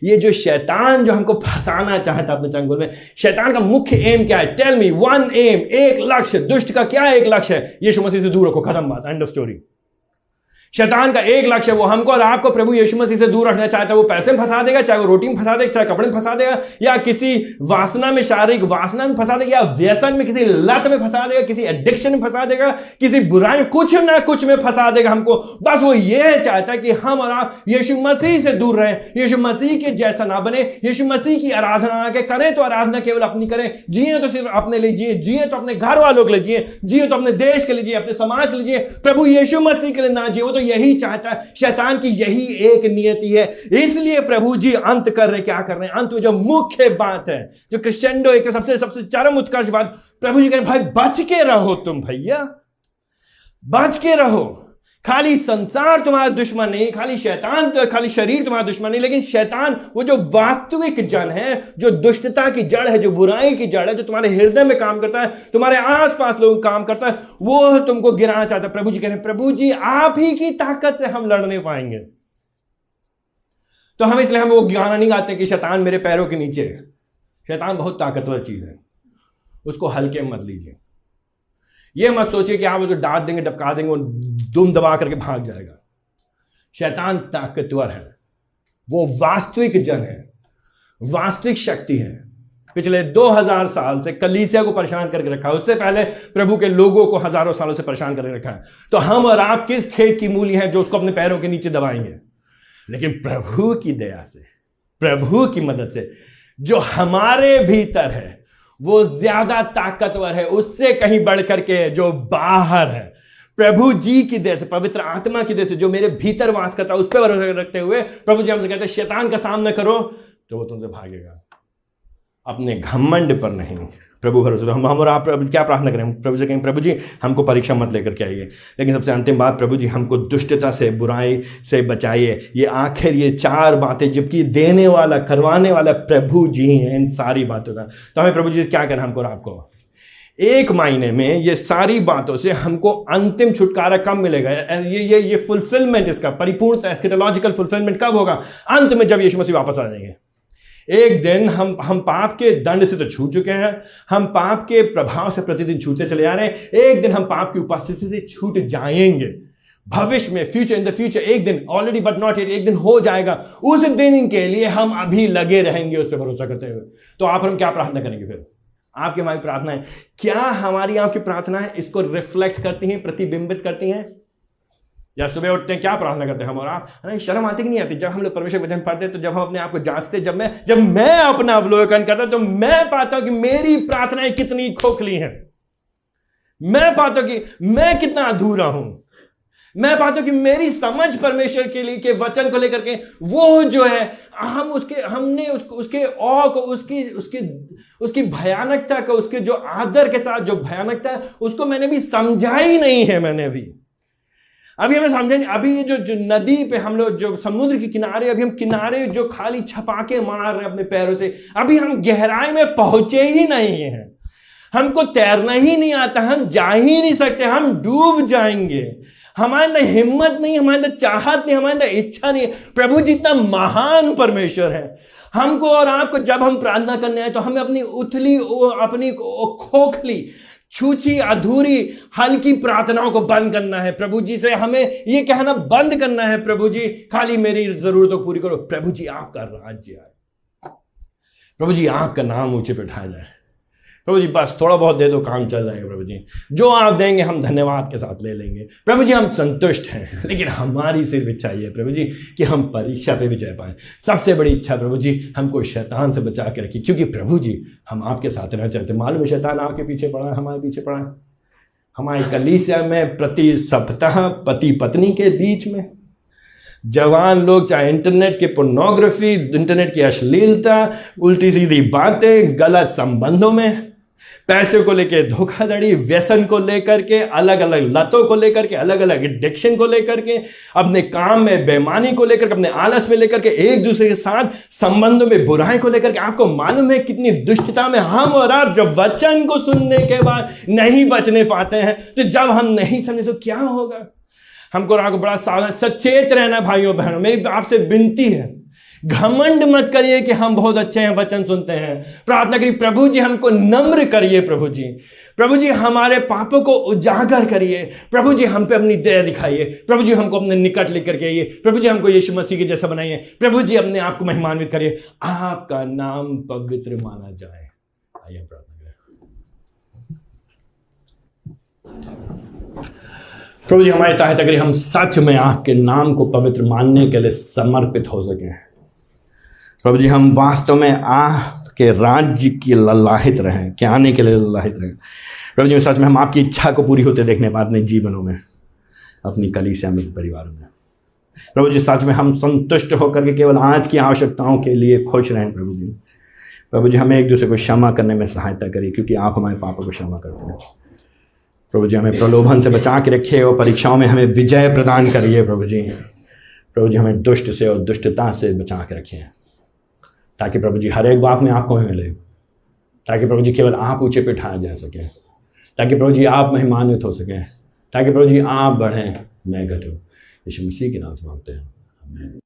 ये जो शैतान जो हमको फंसाना चाहता है अपने चंगुल में, शैतान का मुख्य एम क्या है? टेल मी वन एम, एक लक्ष्य। दुष्ट का क्या एक लक्ष्य है? यीशु मसीह से दूर रखो, खत्म बात, एंड ऑफ स्टोरी। शैतान का एक लक्ष्य है, वो हमको और आपको प्रभु यीशु मसीह से दूर रखना चाहता है। वो पैसे में फंसा देगा, चाहे वो रोटी में फंसा देगा, चाहे कपड़े में फंसा देगा, या किसी वासना में, शारीरिक वासना में फंसा देगा, या व्यसन में, किसी लत में फंसा देगा, किसी एडिक्शन में फंसा देगा, किसी बुराई कुछ ना कुछ में फंसा देगा हमको। बस वो ये चाहता है कि हम और आप यीशु मसीह से दूर रहें, यीशु मसीह के जैसा ना बने, यीशु मसीह की आराधना आके करें तो आराधना केवल अपनी करें, जिए तो सिर्फ अपने लिए जिए, जिए तो अपने घर वालों के लिए जिए, जिए तो अपने देश के लिए जिए, अपने समाज के लिए जिए, प्रभु यीशु मसीह के लिए ना जिए। वो तो यही चाहता है, शैतान की यही एक नियति है। इसलिए प्रभु जी अंत कर रहे, क्या कर रहे हैं? अंत में जो मुख्य बात है, जो क्रिस्टेंडो एक सबसे चरम उत्कर्ष बात, प्रभु जी कह रहे भाई बच के रहो, तुम भैया बच के रहो। खाली संसार तुम्हारा दुश्मन नहीं, खाली शैतान, खाली शरीर तुम्हारा दुश्मन नहीं, लेकिन शैतान वो जो वास्तविक जन है, जो दुष्टता की जड़ है, जो बुराई की जड़ है, जो तुम्हारे हृदय में काम करता है, तुम्हारे आसपास लोग काम करता है, वो तुमको गिराना चाहता है। प्रभु जी कह रहे हैं, प्रभु जी आप ही की ताकत से हम लड़ने पाएंगे। तो हम इसलिए हम वो गाना नहीं गाते कि शैतान मेरे पैरों के नीचे है। शैतान बहुत ताकतवर चीज है, उसको हल्के मत लीजिए। ये मत सोचिए कि आप वो जो डांट देंगे, डबका देंगे, वो दुम दबा करके भाग जाएगा। शैतान ताकतवर है, वो वास्तविक जन है, वास्तविक शक्ति है। पिछले 2000 साल से कलीसिया को परेशान करके रखा है, उससे पहले प्रभु के लोगों को हजारों सालों से परेशान करके रखा है। तो हम और आप किस खेत की मूली हैं जो उसको अपने पैरों के नीचे दबाएंगे? लेकिन प्रभु की दया से, प्रभु की मदद से, जो हमारे भीतर है वो ज्यादा ताकतवर है उससे कहीं बढ़ करके जो बाहर है। प्रभु जी की दया से, पवित्र आत्मा की दया से जो मेरे भीतर वास करता है, उस पर भरोसा रखते हुए प्रभु जी हमसे कहते हैं शैतान का सामना करो तो वो तुमसे भागेगा, अपने घमंड पर नहीं, प्रभु भरोसे। हम और आप क्या प्रार्थना करें? प्रभु से कहें, प्रभु जी हमको परीक्षा मत लेकर के आइए, लेकिन सबसे अंतिम बात, प्रभु जी हमको दुष्टता से, बुराई से बचाइए। ये आखिर ये 4 बातें जबकि देने वाला, करवाने वाला प्रभु जी हैं इन सारी बातों का। तो हमें प्रभु जी से क्या करना, हमको और आपको एक महीने में ये सारी बातों से हमको अंतिम छुटकारा कब मिलेगा? ये फुलफिलमेंट, इसका परिपूर्णता, एस्केटोलॉजिकल फुलफिलमेंट कब होगा? अंत में, जब यीशु मसीह वापस आ जाएंगे। एक दिन हम पाप के दंड से तो छूट चुके हैं, हम पाप के प्रभाव से प्रतिदिन छूटते चले जा रहे हैं, एक दिन हम पाप की उपस्थिति से छूट जाएंगे। भविष्य में, फ्यूचर, इन द फ्यूचर, एक दिन, ऑलरेडी बट नॉट येट, एक दिन हो जाएगा। उस दिन के लिए हम अभी लगे रहेंगे उस पर भरोसा करते हुए। तो आप और हम क्या प्रार्थना करेंगे फिर? आपकी हमारी प्रार्थना है, क्या हमारी आपकी प्रार्थना है इसको रिफ्लेक्ट करती हैं, प्रतिबिंबित करती हैं? या सुबह उठते हैं क्या प्रार्थना करते हैं हम और आप? नहीं, शर्म आती कि नहीं आती जब हम लोग परमेश्वर वचन पढ़ते? तो जब हम अपने आप को जांचते, जब मैं अपना अवलोकन करता, तो मैं पाता हूं कि मेरी प्रार्थनाएं कितनी खोखली हैं। मैं पाता हूं कि मैं कितना अधूरा हूं। मैं पाता हूं कि मेरी समझ परमेश्वर के लिए, के वचन को लेकर के, वो जो है हमने उसके औ को, उसकी भयानकता को, उसके जो आदर के साथ जो भयानकता है, उसको मैंने भी समझा ही नहीं है। मैंने अभी हमें समझा नहीं। अभी जो नदी पे हम लोग, जो समुद्र के किनारे, अभी हम किनारे जो खाली छपाके मार रहे हैं अपने पैरों से, अभी हम गहराई में पहुंचे ही नहीं हैं। हमको तैरना ही नहीं आता, हम जा ही नहीं सकते, हम डूब जाएंगे। हमारे अंदर हिम्मत नहीं, हमारे अंदर चाहत नहीं, हमारे अंदर इच्छा नहीं। प्रभु जितना महान परमेश्वर है, हमको और आपको जब हम प्रार्थना करने आए तो हमें अपनी उथली, अपनी खोखली, छूछी, अधूरी, हल्की प्रार्थनाओं को बंद करना है। प्रभु जी से हमें ये कहना बंद करना है, प्रभु जी खाली मेरी जरूरतों को पूरी करो। प्रभु जी आपका राज्य आए, प्रभु जी आपका नाम ऊंचे पे उठाया जाए। प्रभु जी बस थोड़ा बहुत दे दो, काम चल जाएगा। प्रभु जी जो आप देंगे हम धन्यवाद के साथ ले लेंगे। प्रभु जी हम संतुष्ट हैं, लेकिन हमारी सिर्फ इच्छा ये है प्रभु जी कि हम परीक्षा पे विजय पाएं। सबसे बड़ी इच्छा प्रभु जी हमको शैतान से बचा के रखिए, क्योंकि प्रभु जी हम आपके साथ रहना चाहते हैं। मालूम है शैतान आपके पीछे पड़ा है, हमारे पीछे पड़ा है। हमारी कलीसिया में प्रति सप्ताह पति पत्नी के बीच में जवान लोग, चाहे इंटरनेट की पोर्नोग्राफी, इंटरनेट की अश्लीलता, उल्टी सीधी बातें, गलत संबंधों में, पैसे को लेकर धोखाधड़ी, व्यसन को लेकर के, अलग अलग लतों को लेकर के, अलग अलग एडिक्शन को लेकर के, अपने काम में बेईमानी को लेकर के, अपने आलस में लेकर के, एक दूसरे के साथ संबंधों में बुराई को लेकर के। आपको मालूम है कितनी दुष्टता में हम और आप जब वचन को सुनने के बाद नहीं बचने पाते हैं, तो जब हम नहीं समझे तो क्या होगा? हमको आपको बड़ा सावधान, सचेत रहना भाइयों बहनों। मेरी आपसे विनती है, घमंड मत करिए कि हम बहुत अच्छे हैं, वचन सुनते हैं। प्रार्थना करिए, प्रभु जी हमको नम्र करिए। प्रभु जी हमारे पापों को उजागर करिए। प्रभु जी हम पे अपनी दया दिखाइए। प्रभु जी हमको अपने निकट लेकर के आइए। प्रभु जी हमको यीशु मसीह के जैसा बनाइए। प्रभु जी अपने आप को महिमान्वित करिए, आपका नाम पवित्र माना जाए। आइए प्रार्थना करें। प्रभु जी हमारी सहायता करिए, हम सच में आपके नाम को पवित्र मानने के लिए समर्पित हो सके। प्रभु जी हम वास्तव में आपके राज्य की ललाहित रहें, के आने के लिए ललाहित रहें। प्रभु जी सच में हम आपकी इच्छा को पूरी होते देखने बाद अपने जीवनों में, अपनी कलीसिया में, परिवारों में। प्रभु जी सच में हम संतुष्ट होकर के केवल आज की आवश्यकताओं के लिए खुश रहें। प्रभु जी हमें एक दूसरे को क्षमा करने में सहायता करिए, क्योंकि आप हमारे पापों को क्षमा करते हैं। प्रभु जी हमें प्रलोभन से बचा के रखिए और परीक्षाओं में हमें विजय प्रदान करिए प्रभु जी। प्रभु जी हमें दुष्ट से और दुष्टता से बचा के रखिए, ताकि प्रभु जी हर एक बात में आपको ही मिले, ताकि प्रभु जी केवल आप ऊंचे पे उठाया जा सके, ताकि प्रभु जी आप महिमान्वित हो सकें, ताकि प्रभु जी आप बढ़ें मैं घटूं। यीशु मसीह के नाम से मांगते हैं, आमीन।